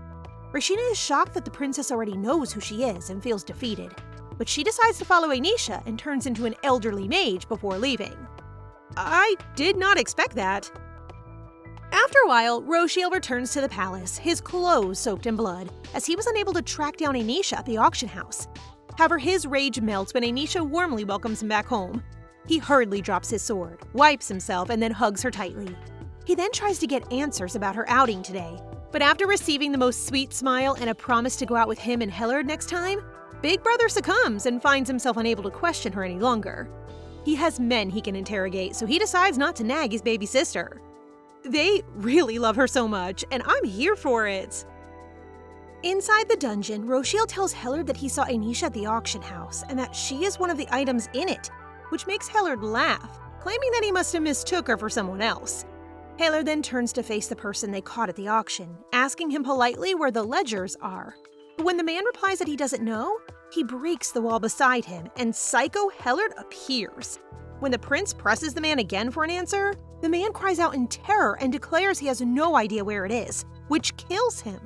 Speaker 1: Rashina is shocked that the princess already knows who she is and feels defeated, but she decides to follow Enisha and turns into an elderly mage before leaving. I did not expect that. After a while, Roshiel returns to the palace, his clothes soaked in blood, as he was unable to track down Enisha at the auction house. However, his rage melts when Enisha warmly welcomes him back home. He hurriedly drops his sword, wipes himself, and then hugs her tightly. He then tries to get answers about her outing today, but after receiving the most sweet smile and a promise to go out with him and Hellard next time, Big Brother succumbs and finds himself unable to question her any longer. He has men he can interrogate, so he decides not to nag his baby sister. They really love her so much, and I'm here for it. Inside the dungeon, Roshiel tells Hellard that he saw Enisha at the auction house and that she is one of the items in it, which makes Hellard laugh, claiming that he must have mistook her for someone else. Hellard then turns to face the person they caught at the auction, asking him politely where the ledgers are. But when the man replies that he doesn't know, he breaks the wall beside him, and Psycho Hellard appears. When the prince presses the man again for an answer, the man cries out in terror and declares he has no idea where it is, which kills him.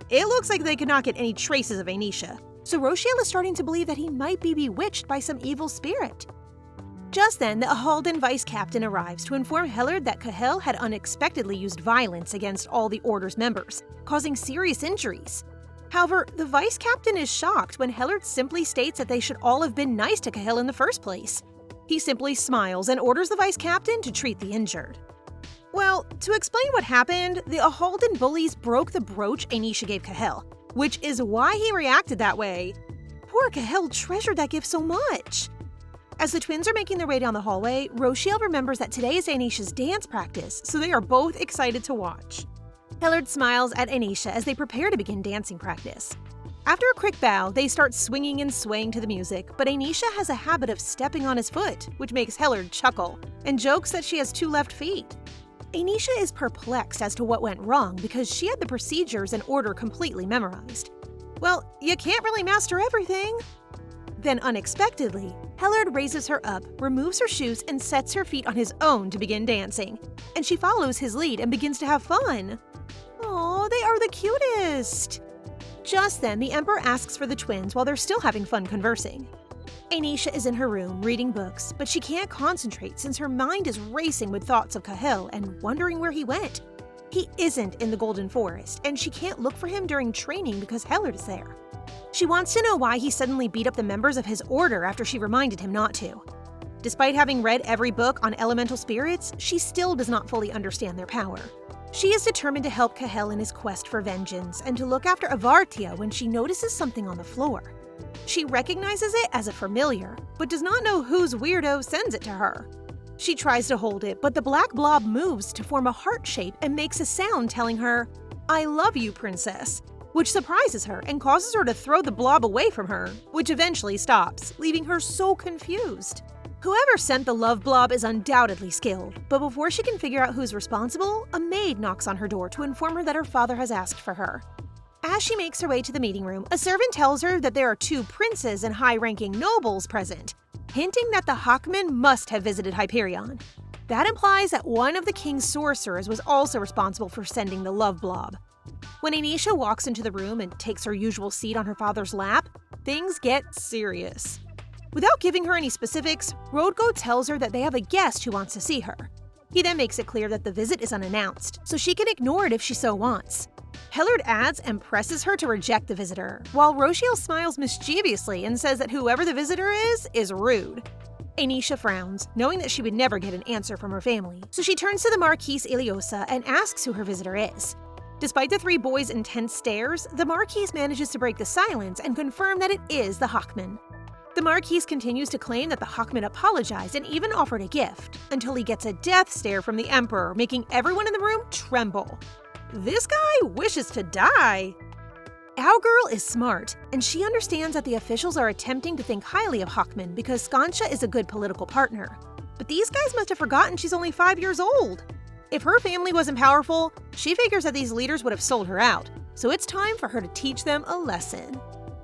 Speaker 1: It looks like they could not get any traces of Enisha, so Roshiel is starting to believe that he might be bewitched by some evil spirit. Just then, the Ahaldan vice captain arrives to inform Hellard that Cahill had unexpectedly used violence against all the Order's members, causing serious injuries. However, the vice captain is shocked when Hellard simply states that they should all have been nice to Cahill in the first place. He simply smiles and orders the vice captain to treat the injured. Well, to explain what happened, the Ahaldan bullies broke the brooch Enisha gave Cahill, which is why he reacted that way. Poor Cahill treasured that gift so much. As the twins are making their way down the hallway, Roshiel remembers that today is Enisha's dance practice, so they are both excited to watch. Hellard smiles at Enisha as they prepare to begin dancing practice. After a quick bow, they start swinging and swaying to the music, but Enisha has a habit of stepping on his foot, which makes Hellard chuckle, and jokes that she has 2 left feet. Enisha is perplexed as to what went wrong because she had the procedures and order completely memorized. Well, you can't really master everything. Then unexpectedly, Hellard raises her up, removes her shoes, and sets her feet on his own to begin dancing. And she follows his lead and begins to have fun. Aw, they are the cutest! Just then, the Emperor asks for the twins while they're still having fun conversing. Enisha is in her room reading books, but she can't concentrate since her mind is racing with thoughts of Cahill and wondering where he went. He isn't in the Golden Forest, and she can't look for him during training because Hellard is there. She wants to know why he suddenly beat up the members of his order after she reminded him not to. Despite having read every book on elemental spirits, she still does not fully understand their power. She is determined to help Cahill in his quest for vengeance and to look after Avartia when she notices something on the floor. She recognizes it as a familiar, but does not know whose weirdo sends it to her. She tries to hold it, but the black blob moves to form a heart shape and makes a sound telling her, "I love you, princess," which surprises her and causes her to throw the blob away from her, which eventually stops, leaving her so confused. Whoever sent the love blob is undoubtedly skilled, but before she can figure out who's responsible, a maid knocks on her door to inform her that her father has asked for her. As she makes her way to the meeting room, a servant tells her that there are 2 princes and high-ranking nobles present, hinting that the Hawkmen must have visited Hyperion. That implies that one of the king's sorcerers was also responsible for sending the love blob. When Enisha walks into the room and takes her usual seat on her father's lap, things get serious. Without giving her any specifics, Rodgo tells her that they have a guest who wants to see her. He then makes it clear that the visit is unannounced, so she can ignore it if she so wants. Hellard adds and presses her to reject the visitor, while Rochiel smiles mischievously and says that whoever the visitor is rude. Enisha frowns, knowing that she would never get an answer from her family, so she turns to the Marquise Iliosa and asks who her visitor is. Despite the 3 boys' intense stares, the Marquise manages to break the silence and confirm that it is the Hawkmen. The Marquise continues to claim that the Hawkmen apologized and even offered a gift, until he gets a death stare from the Emperor, making everyone in the room tremble. This guy wishes to die! Our girl is smart, and she understands that the officials are attempting to think highly of Hawkmen because Scansa is a good political partner. But these guys must have forgotten she's only 5 years old. If her family wasn't powerful, she figures that these leaders would have sold her out, so it's time for her to teach them a lesson.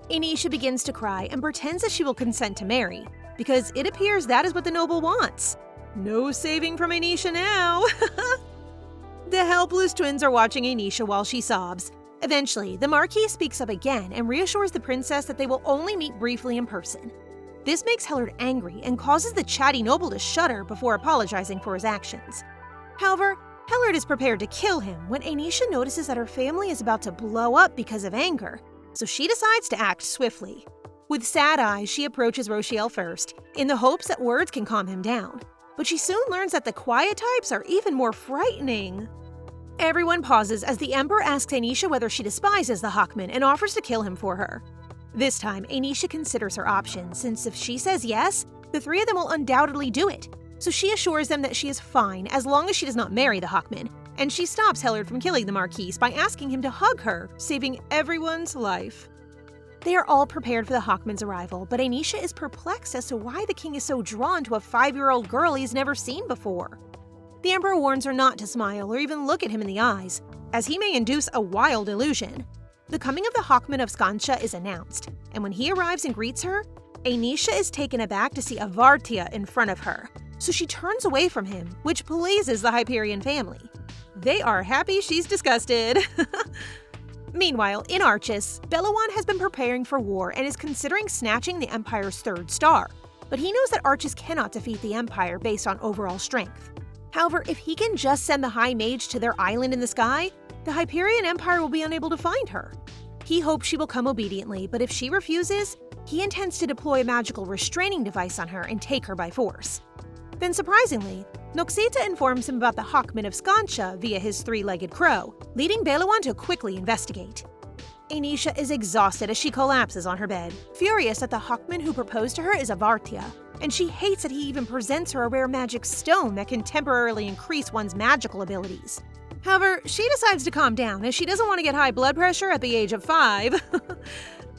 Speaker 1: Enisha begins to cry and pretends that she will consent to marry, because it appears that is what the noble wants. No saving from Enisha now! The helpless twins are watching Enisha while she sobs. Eventually, the Marquis speaks up again and reassures the princess that they will only meet briefly in person. This makes Hellard angry and causes the chatty noble to shudder before apologizing for his actions. However, Hellard is prepared to kill him when Enisha notices that her family is about to blow up because of anger, so she decides to act swiftly. With sad eyes, she approaches Rochiel first, in the hopes that words can calm him down. But she soon learns that the quiet types are even more frightening. Everyone pauses as the Emperor asks Enisha whether she despises the Hawkmen and offers to kill him for her. This time, Enisha considers her options, since if she says yes, the 3 of them will undoubtedly do it. So she assures them that she is fine as long as she does not marry the Hawkmen, and she stops Hellard from killing the Marquise by asking him to hug her, saving everyone's life. They are all prepared for the Hawkmen's arrival, but Enisha is perplexed as to why the king is so drawn to a 5-year-old girl he's never seen before. The Emperor warns her not to smile or even look at him in the eyes, as he may induce a wild illusion. The coming of the Hawkman of Scansa is announced, and when he arrives and greets her, Enisha is taken aback to see Avartia in front of her, so she turns away from him, which pleases the Hyperion family. They are happy she's disgusted. Meanwhile, in Archis, Belawan has been preparing for war and is considering snatching the Empire's 3rd star, but he knows that Archis cannot defeat the Empire based on overall strength. However, if he can just send the High Mage to their island in the sky, the Hyperion Empire will be unable to find her. He hopes she will come obediently, but if she refuses, he intends to deploy a magical restraining device on her and take her by force. Then surprisingly, Noxita informs him about the Hawkman of Scansa via his 3-legged crow, leading Belawan to quickly investigate. Enisha is exhausted as she collapses on her bed, furious that the Hawkman who proposed to her is Avartia, and she hates that he even presents her a rare magic stone that can temporarily increase one's magical abilities. However, she decides to calm down as she doesn't want to get high blood pressure at the age of 5.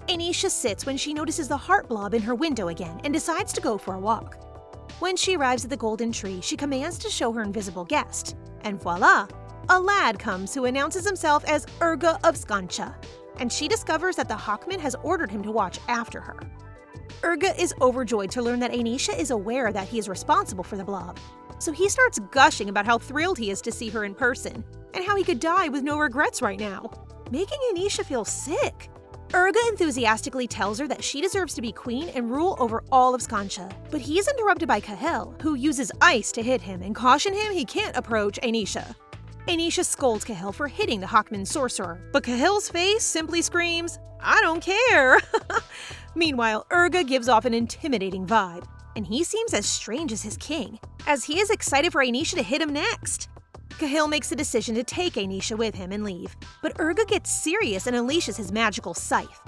Speaker 1: Enisha sits when she notices the heart blob in her window again and decides to go for a walk. When she arrives at the golden tree, she commands to show her invisible guest, and voila! A lad comes who announces himself as Urga of Scansa, and she discovers that the Hawkman has ordered him to watch after her. Urga is overjoyed to learn that Enisha is aware that he is responsible for the blob, so he starts gushing about how thrilled he is to see her in person, and how he could die with no regrets right now, making Enisha feel sick. Urga enthusiastically tells her that she deserves to be queen and rule over all of Scansa, but he is interrupted by Kahel, who uses ice to hit him and caution him he can't approach Enisha. Enisha scolds Kahel for hitting the Hawkman sorcerer, but Kahel's face simply screams, "I don't care!" Meanwhile, Urga gives off an intimidating vibe, and he seems as strange as his king, as he is excited for Enisha to hit him next. Kahel makes the decision to take Enisha with him and leave, but Urga gets serious and unleashes his magical scythe.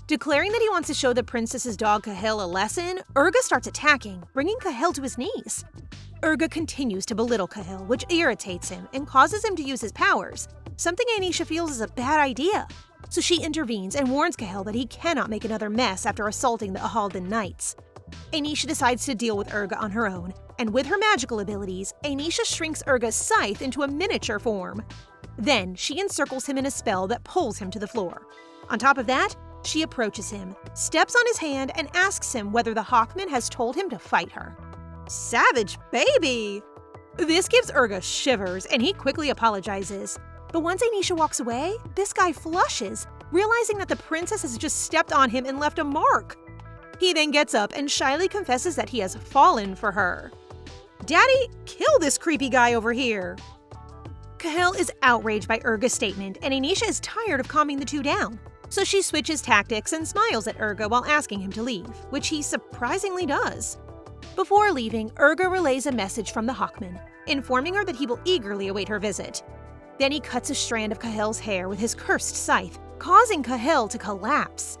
Speaker 1: Declaring that he wants to show the princess's dog Kahel a lesson, Urga starts attacking, bringing Kahel to his knees. Urga continues to belittle Kahel, which irritates him and causes him to use his powers, something Enisha feels is a bad idea. So she intervenes and warns Kahel that he cannot make another mess after assaulting the Ahaldan Knights. Enisha decides to deal with Urga on her own, and with her magical abilities, Enisha shrinks Urga's scythe into a miniature form. Then, she encircles him in a spell that pulls him to the floor. On top of that, she approaches him, steps on his hand, and asks him whether the Hawkman has told him to fight her. Savage baby! This gives Urga shivers, and he quickly apologizes. But once Enisha walks away, this guy flushes, realizing that the princess has just stepped on him and left a mark. He then gets up and shyly confesses that he has fallen for her. Daddy, kill this creepy guy over here! Kahel is outraged by Urga's statement, and Enisha is tired of calming the two down. So she switches tactics and smiles at Urga while asking him to leave, which he surprisingly does. Before leaving, Urga relays a message from the Hawkman, informing her that he will eagerly await her visit. Then he cuts a strand of Kahel's hair with his cursed scythe, causing Kahel to collapse.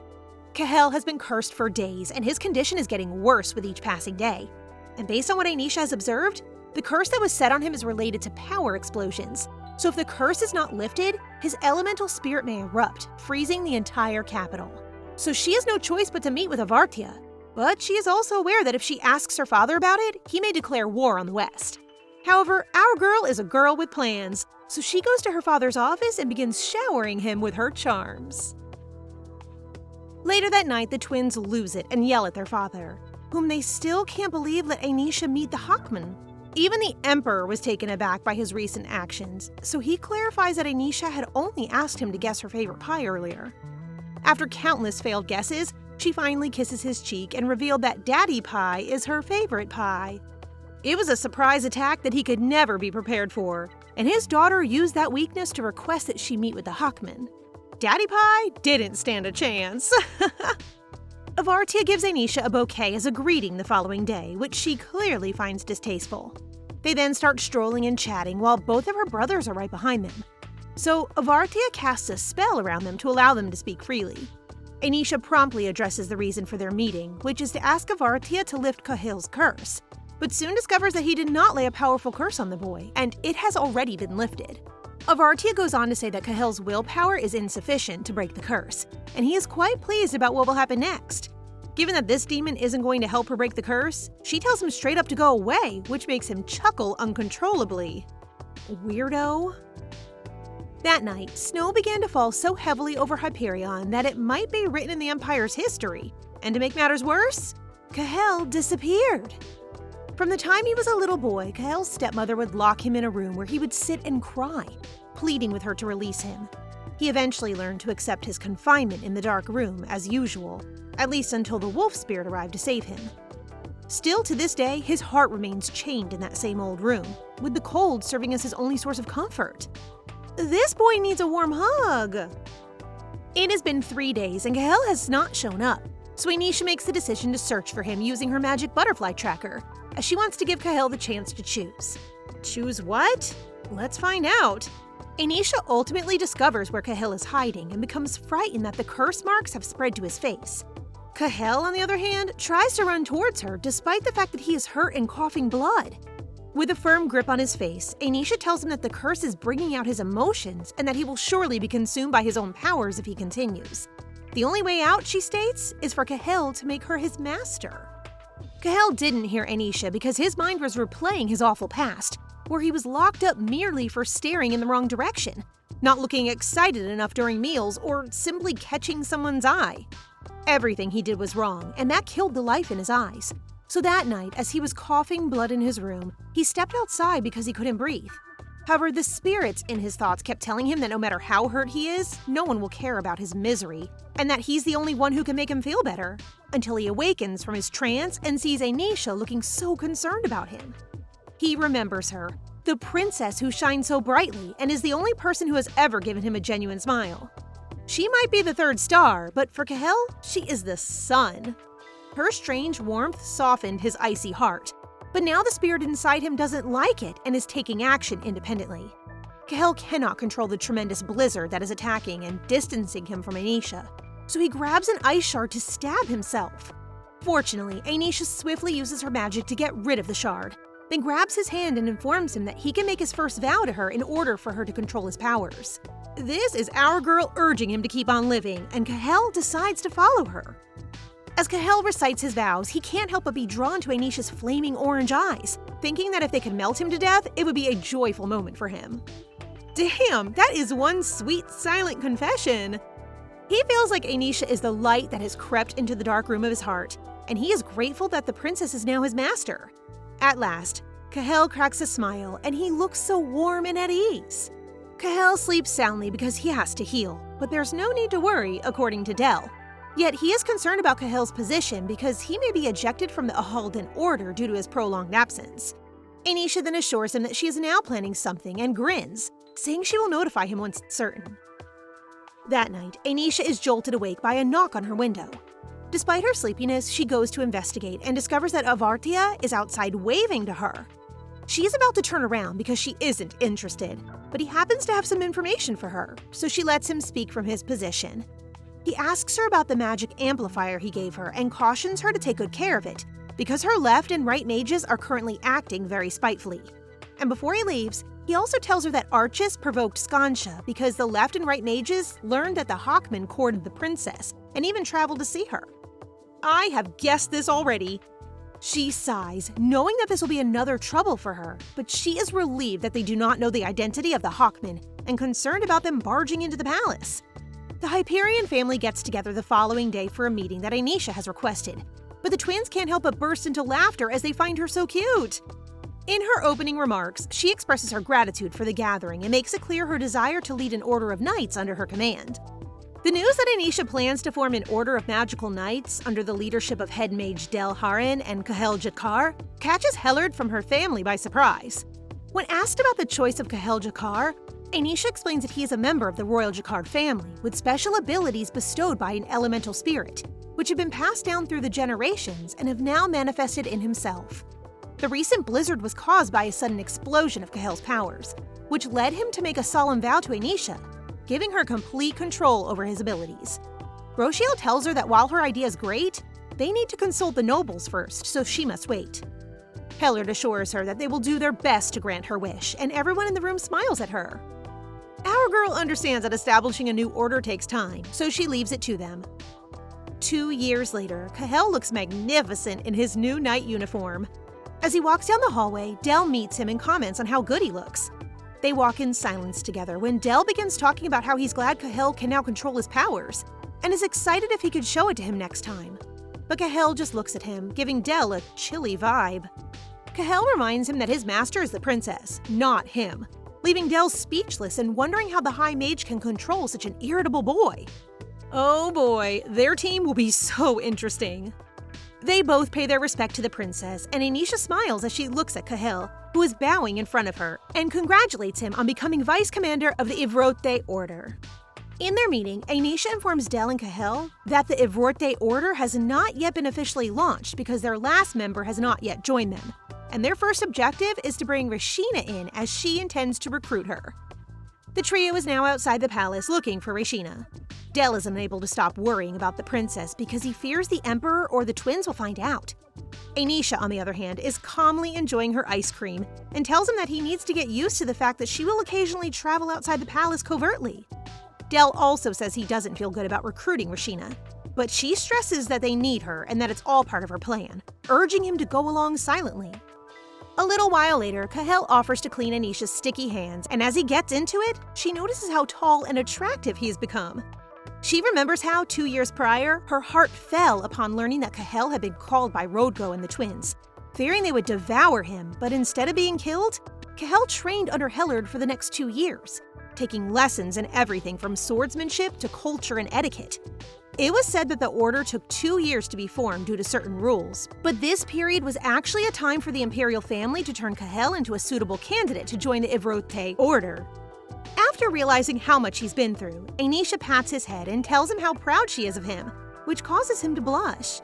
Speaker 1: Kahel has been cursed for days, and his condition is getting worse with each passing day. And based on what Enisha has observed, the curse that was set on him is related to power explosions. So if the curse is not lifted, his elemental spirit may erupt, freezing the entire capital. So she has no choice but to meet with Avartia. But she is also aware that if she asks her father about it, he may declare war on the West. However, our girl is a girl with plans, so she goes to her father's office and begins showering him with her charms. Later that night, the twins lose it and yell at their father, whom they still can't believe let Enisha meet the Hawkman. Even the Emperor was taken aback by his recent actions, so he clarifies that Enisha had only asked him to guess her favorite pie earlier. After countless failed guesses, she finally kisses his cheek and revealed that Daddy Pie is her favorite pie. It was a surprise attack that he could never be prepared for, and his daughter used that weakness to request that she meet with the Hawkman. Daddy Pie didn't stand a chance. Avartia gives Enisha a bouquet as a greeting the following day, which she clearly finds distasteful. They then start strolling and chatting while both of her brothers are right behind them. So Avartia casts a spell around them to allow them to speak freely. Enisha promptly addresses the reason for their meeting, which is to ask Avartia to lift Kahel's curse, but soon discovers that he did not lay a powerful curse on the boy, and it has already been lifted. Avartia goes on to say that Kahel's willpower is insufficient to break the curse, and he is quite pleased about what will happen next. Given that this demon isn't going to help her break the curse, she tells him straight up to go away, which makes him chuckle uncontrollably. Weirdo. That night, snow began to fall so heavily over Hyperion that it might be written in the Empire's history, and to make matters worse, Kahel disappeared. From the time he was a little boy, Kahel's stepmother would lock him in a room where he would sit and cry, pleading with her to release him. He eventually learned to accept his confinement in the dark room as usual, at least until the wolf spirit arrived to save him. Still to this day, his heart remains chained in that same old room, with the cold serving as his only source of comfort. This boy needs a warm hug! It has been 3 days and Kahel has not shown up, so Enisha makes the decision to search for him using her magic butterfly tracker, as she wants to give Kahel the chance to choose. Choose what? Let's find out. Enisha ultimately discovers where Kahel is hiding and becomes frightened that the curse marks have spread to his face. Kahel, on the other hand, tries to run towards her despite the fact that he is hurt and coughing blood. With a firm grip on his face, Enisha tells him that the curse is bringing out his emotions and that he will surely be consumed by his own powers if he continues. The only way out, she states, is for Cahel to make her his master. Cahel didn't hear Enisha because his mind was replaying his awful past, where he was locked up merely for staring in the wrong direction, not looking excited enough during meals, or simply catching someone's eye. Everything he did was wrong, and that killed the life in his eyes. So that night, as he was coughing blood in his room, he stepped outside because he couldn't breathe. However, the spirits in his thoughts kept telling him that no matter how hurt he is, no one will care about his misery, and that he's the only one who can make him feel better, until he awakens from his trance and sees Enisha looking so concerned about him. He remembers her, the princess who shines so brightly and is the only person who has ever given him a genuine smile. She might be the third star, but for Cahel, she is the sun. Her strange warmth softened his icy heart, but now the spirit inside him doesn't like it and is taking action independently. Cahel cannot control the tremendous blizzard that is attacking and distancing him from Enisha, so he grabs an ice shard to stab himself. Fortunately, Enisha swiftly uses her magic to get rid of the shard, then grabs his hand and informs him that he can make his first vow to her in order for her to control his powers. This is our girl urging him to keep on living, and Cahel decides to follow her. As Cahel recites his vows, he can't help but be drawn to Enisha's flaming orange eyes, thinking that if they could melt him to death, it would be a joyful moment for him. Damn, that is one sweet, silent confession. He feels like Enisha is the light that has crept into the dark room of his heart, and he is grateful that the princess is now his master. At last, Cahel cracks a smile, and he looks so warm and at ease. Cahel sleeps soundly because he has to heal, but there's no need to worry, according to Del. Yet he is concerned about Cahel's position because he may be ejected from the Ahaldan Order due to his prolonged absence. Enisha then assures him that she is now planning something and grins, saying she will notify him once it's certain. That night, Enisha is jolted awake by a knock on her window. Despite her sleepiness, she goes to investigate and discovers that Avartia is outside waving to her. She is about to turn around because she isn't interested, but he happens to have some information for her, so she lets him speak from his position. He asks her about the magic amplifier he gave her and cautions her to take good care of it, because her left and right mages are currently acting very spitefully. And before he leaves, he also tells her that Archis provoked Scansa because the left and right mages learned that the Hawkman courted the princess and even traveled to see her. I have guessed this already. She sighs, knowing that this will be another trouble for her, but she is relieved that they do not know the identity of the Hawkman and concerned about them barging into the palace. The Hyperion family gets together the following day for a meeting that Enisha has requested, but the twins can't help but burst into laughter as they find her so cute. In her opening remarks, she expresses her gratitude for the gathering and makes it clear her desire to lead an order of knights under her command. The news that Enisha plans to form an order of magical knights under the leadership of head mage Del Haran and Cahel Jakar catches Hellard from her family by surprise. When asked about the choice of Cahel Jakar, Enisha explains that he is a member of the royal Jakar family with special abilities bestowed by an elemental spirit, which have been passed down through the generations and have now manifested in himself. The recent blizzard was caused by a sudden explosion of Cahel's powers, which led him to make a solemn vow to Enisha, giving her complete control over his abilities. Rochiel tells her that while her idea is great, they need to consult the nobles first, so she must wait. Hellard assures her that they will do their best to grant her wish, and everyone in the room smiles at her. Our girl understands that establishing a new order takes time, so she leaves it to them. 2 years later, Cahel looks magnificent in his new knight uniform. As he walks down the hallway, Del meets him and comments on how good he looks. They walk in silence together when Del begins talking about how he's glad Cahel can now control his powers, and is excited if he could show it to him next time. But Cahel just looks at him, giving Del a chilly vibe. Cahel reminds him that his master is the princess, not him, leaving Del speechless and wondering how the High Mage can control such an irritable boy. Oh boy, their team will be so interesting. They both pay their respect to the princess, and Enisha smiles as she looks at Cahel, who is bowing in front of her, and congratulates him on becoming vice commander of the Ivrote Order. In their meeting, Enisha informs Del and Cahel that the Ivrote Order has not yet been officially launched because their last member has not yet joined them, and their first objective is to bring Rashina in as she intends to recruit her. The trio is now outside the palace looking for Rashina. Del is unable to stop worrying about the princess because he fears the Emperor or the twins will find out. Enisha, on the other hand, is calmly enjoying her ice cream and tells him that he needs to get used to the fact that she will occasionally travel outside the palace covertly. Del also says he doesn't feel good about recruiting Rashina, but she stresses that they need her and that it's all part of her plan, urging him to go along silently. A little while later, Cahel offers to clean Anisha's sticky hands, and as he gets into it, she notices how tall and attractive he's become. She remembers how, 2 years prior, her heart fell upon learning that Cahel had been called by Rodgo and the twins, fearing they would devour him, but instead of being killed, Cahel trained under Hellard for the next 2 years, taking lessons in everything from swordsmanship to culture and etiquette. It was said that the order took 2 years to be formed due to certain rules, but this period was actually a time for the Imperial family to turn Cahel into a suitable candidate to join the Ivrote order. After realizing how much he's been through, Enisha pats his head and tells him how proud she is of him, which causes him to blush.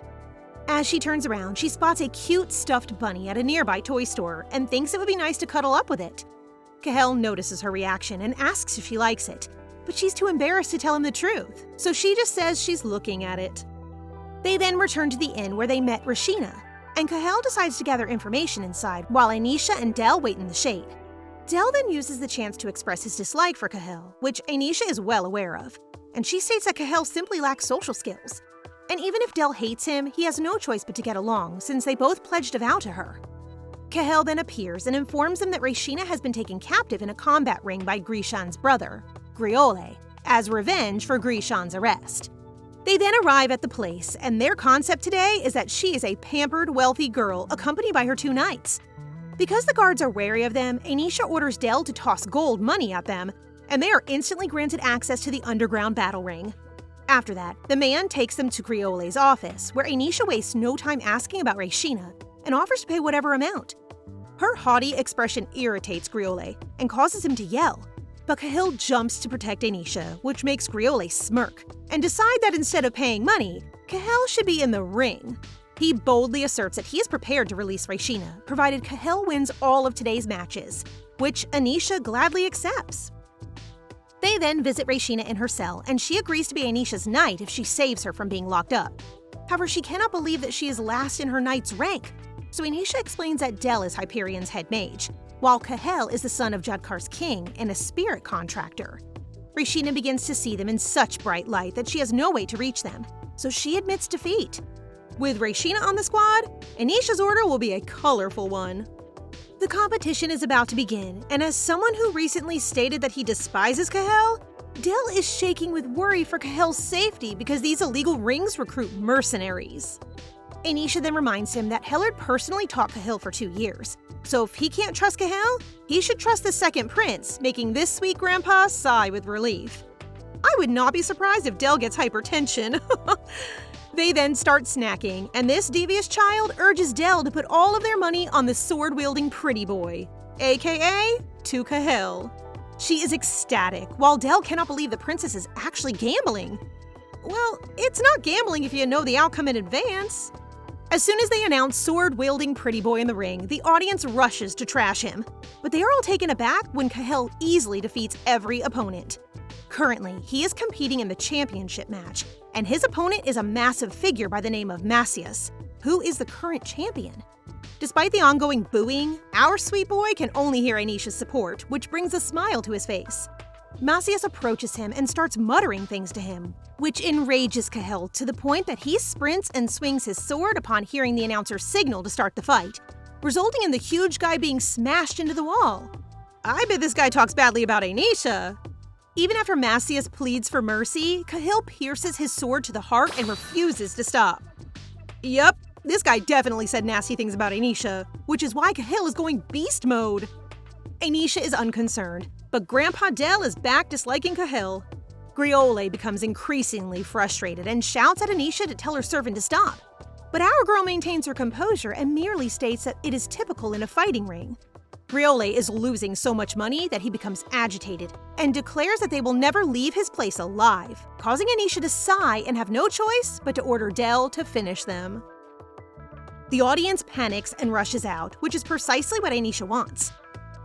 Speaker 1: As she turns around, she spots a cute stuffed bunny at a nearby toy store and thinks it would be nice to cuddle up with it. Cahel notices her reaction and asks if she likes it, but she's too embarrassed to tell him the truth, so she just says she's looking at it. They then return to the inn where they met Rashina, and Cahel decides to gather information inside while Enisha and Del wait in the shade. Del then uses the chance to express his dislike for Cahel, which Enisha is well aware of, and she states that Cahel simply lacks social skills. And even if Del hates him, he has no choice but to get along since they both pledged a vow to her. Cahel then appears and informs them that Rashina has been taken captive in a combat ring by Grishan's brother, Griole, as revenge for Grishan's arrest. They then arrive at the place, and their concept today is that she is a pampered, wealthy girl accompanied by her 2 knights. Because the guards are wary of them, Enisha orders Del to toss gold money at them, and they are instantly granted access to the underground battle ring. After that, the man takes them to Griole's office, where Enisha wastes no time asking about Rashina and offers to pay whatever amount. Her haughty expression irritates Griole and causes him to yell, but Cahel jumps to protect Enisha, which makes Griole smirk and decide that instead of paying money, Cahel should be in the ring. He boldly asserts that he is prepared to release Rashina, provided Cahel wins all of today's matches, which Enisha gladly accepts. They then visit Rashina in her cell, and she agrees to be Anisha's knight if she saves her from being locked up. However, she cannot believe that she is last in her knight's rank, so Enisha explains that Del is Hyperion's head mage, while Cahel is the son of Jadkar's king and a spirit contractor. Rashina begins to see them in such bright light that she has no way to reach them, so she admits defeat. With Rashina on the squad, Anisha's order will be a colorful one. The competition is about to begin, and as someone who recently stated that he despises Cahel, Del is shaking with worry for Cahel's safety because these illegal rings recruit mercenaries. Enisha then reminds him that Hellard personally taught Cahel for 2 years, so if he can't trust Cahel, he should trust the second prince, making this sweet grandpa sigh with relief. I would not be surprised if Del gets hypertension. They then start snacking, and this devious child urges Del to put all of their money on the sword-wielding pretty boy, aka to Cahel. She is ecstatic, while Del cannot believe the princess is actually gambling. Well, it's not gambling if you know the outcome in advance. As soon as they announce sword-wielding pretty boy in the ring, the audience rushes to trash him, but they are all taken aback when Cahel easily defeats every opponent. Currently, he is competing in the championship match, and his opponent is a massive figure by the name of Macias, who is the current champion. Despite the ongoing booing, our sweet boy can only hear Anisha's support, which brings a smile to his face. Macias approaches him and starts muttering things to him, which enrages Cahel to the point that he sprints and swings his sword upon hearing the announcer's signal to start the fight, resulting in the huge guy being smashed into the wall. I bet this guy talks badly about Enisha. Even after Macias pleads for mercy, Cahel pierces his sword to the heart and refuses to stop. Yup, this guy definitely said nasty things about Enisha, which is why Cahel is going beast mode. Enisha is unconcerned, but Grandpa Del is back disliking Cahel. Griole becomes increasingly frustrated and shouts at Enisha to tell her servant to stop. But our girl maintains her composure and merely states that it is typical in a fighting ring. Griole is losing so much money that he becomes agitated and declares that they will never leave his place alive, causing Enisha to sigh and have no choice but to order Del to finish them. The audience panics and rushes out, which is precisely what Enisha wants.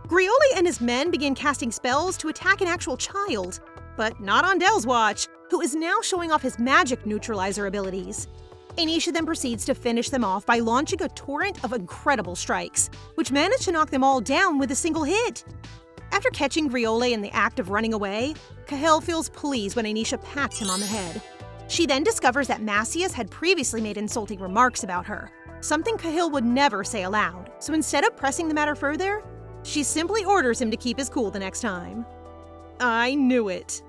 Speaker 1: Griole and his men begin casting spells to attack an actual child, but not on Del's watch, who is now showing off his magic neutralizer abilities. Enisha then proceeds to finish them off by launching a torrent of incredible strikes, which manage to knock them all down with a single hit. After catching Griole in the act of running away, Cahel feels pleased when Enisha pats him on the head. She then discovers that Macias had previously made insulting remarks about her, something Cahel would never say aloud, so instead of pressing the matter further, she simply orders him to keep his cool the next time. I knew it.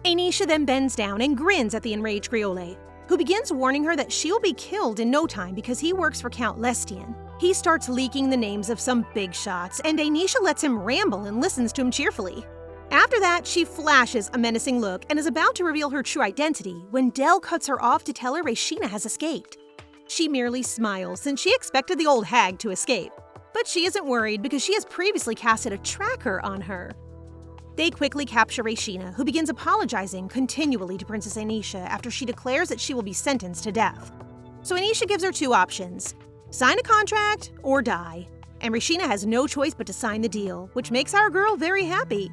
Speaker 1: Enisha then bends down and grins at the enraged Griole, who begins warning her that she'll be killed in no time because he works for Count Lestian. He starts leaking the names of some big shots, and Enisha lets him ramble and listens to him cheerfully. After that, she flashes a menacing look and is about to reveal her true identity when Del cuts her off to tell her Rashina has escaped. She merely smiles since she expected the old hag to escape, but she isn't worried because she has previously casted a tracker on her. They quickly capture Rashina, who begins apologizing continually to Princess Enisha after she declares that she will be sentenced to death. So Enisha gives her two options: sign a contract or die. And Rashina has no choice but to sign the deal, which makes our girl very happy.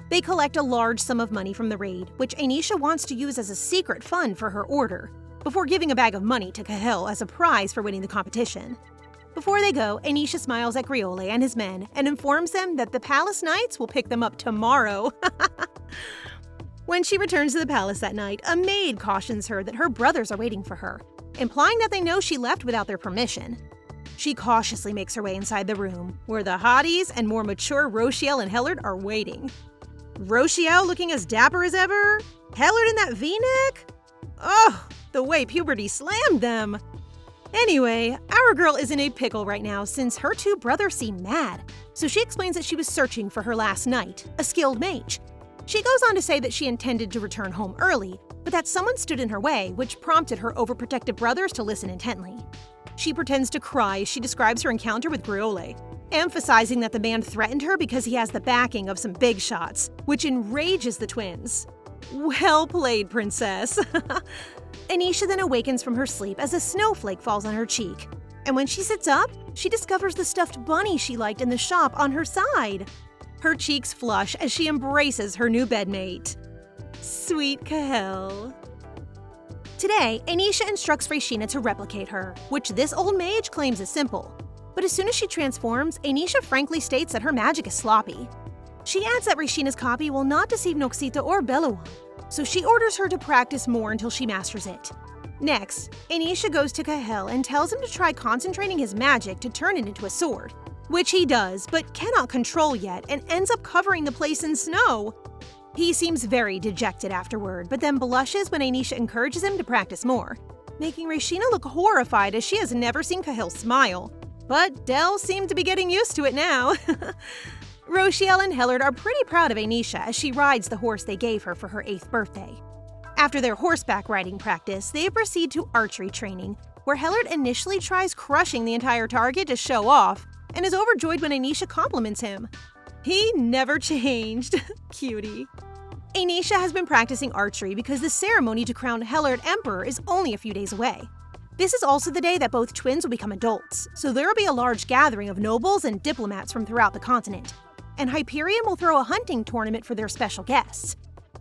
Speaker 1: They collect a large sum of money from the raid, which Enisha wants to use as a secret fund for her order, before giving a bag of money to Cahel as a prize for winning the competition. Before they go, Enisha smiles at Griole and his men and informs them that the palace knights will pick them up tomorrow. When she returns to the palace that night, a maid cautions her that her brothers are waiting for her, implying that they know she left without their permission. She cautiously makes her way inside the room, where the hotties and more mature Rochiel and Hellard are waiting. Rochiel looking as dapper as ever? Hellard in that V-neck? Oh, the way puberty slammed them! Anyway, our girl is in a pickle right now since her two brothers seem mad, so she explains that she was searching for her last knight, a skilled mage. She goes on to say that she intended to return home early, but that someone stood in her way, which prompted her overprotective brothers to listen intently. She pretends to cry as she describes her encounter with Griole, emphasizing that the man threatened her because he has the backing of some big shots, which enrages the twins. Well played, princess. Enisha then awakens from her sleep as a snowflake falls on her cheek. And when she sits up, she discovers the stuffed bunny she liked in the shop on her side. Her cheeks flush as she embraces her new bedmate. Sweet Cahel. Today, Enisha instructs Rashina to replicate her, which this old mage claims is simple. But as soon as she transforms, Enisha frankly states that her magic is sloppy. She adds that Rashina's copy will not deceive Noxita or Beluan, so she orders her to practice more until she masters it. Next, Enisha goes to Cahel and tells him to try concentrating his magic to turn it into a sword, which he does but cannot control yet and ends up covering the place in snow. He seems very dejected afterward, but then blushes when Enisha encourages him to practice more, making Rashina look horrified as she has never seen Cahel smile. But Del seemed to be getting used to it now. Rochiel and Hellard are pretty proud of Enisha as she rides the horse they gave her for her 8th birthday. After their horseback riding practice, they proceed to archery training, where Hellard initially tries crushing the entire target to show off, and is overjoyed when Enisha compliments him. He never changed. Cutie. Enisha has been practicing archery because the ceremony to crown Hellard Emperor is only a few days away. This is also the day that both twins will become adults, so there will be a large gathering of nobles and diplomats from throughout the continent. And Hyperion will throw a hunting tournament for their special guests.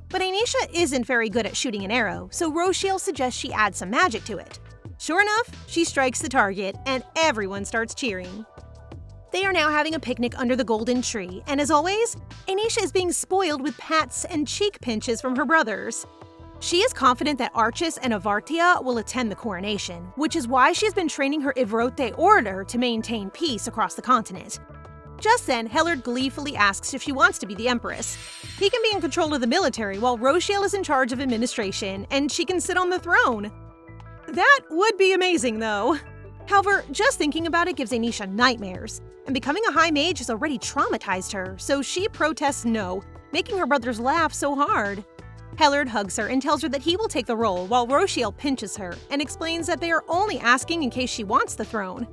Speaker 1: But Enisha isn't very good at shooting an arrow, so Rochiel suggests she add some magic to it. Sure enough, she strikes the target, and everyone starts cheering. They are now having a picnic under the golden tree, and as always, Enisha is being spoiled with pats and cheek pinches from her brothers. She is confident that Archis and Avartia will attend the coronation, which is why she has been training her Ivrote order to maintain peace across the continent. Just then, Hellard gleefully asks if she wants to be the Empress. He can be in control of the military while Rochiel is in charge of administration, and she can sit on the throne. That would be amazing, though. However, just thinking about it gives Enisha nightmares, and becoming a high mage has already traumatized her, so she protests no, making her brothers laugh so hard. Hellard hugs her and tells her that he will take the role, while Rochiel pinches her and explains that they are only asking in case she wants the throne.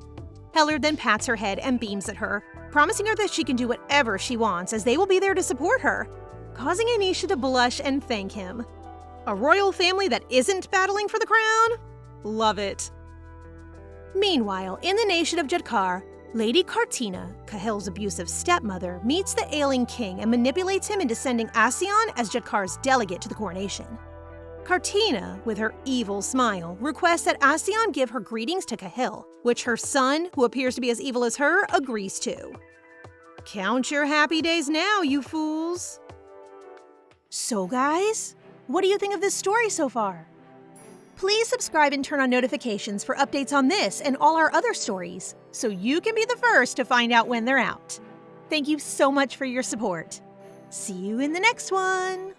Speaker 1: Hellard then pats her head and beams at her, promising her that she can do whatever she wants as they will be there to support her, causing Enisha to blush and thank him. A royal family that isn't battling for the crown? Love it. Meanwhile, in the nation of Jadkar, Lady Cartina, Cahel's abusive stepmother, meets the ailing king and manipulates him into sending Ascion as Jadkar's delegate to the coronation. Cartina, with her evil smile, requests that Ascion give her greetings to Cahel, which her son, who appears to be as evil as her, agrees to. Count your happy days now, you fools! So guys, what do you think of this story so far? Please subscribe and turn on notifications for updates on this and all our other stories, so you can be the first to find out when they're out. Thank you so much for your support. See you in the next one!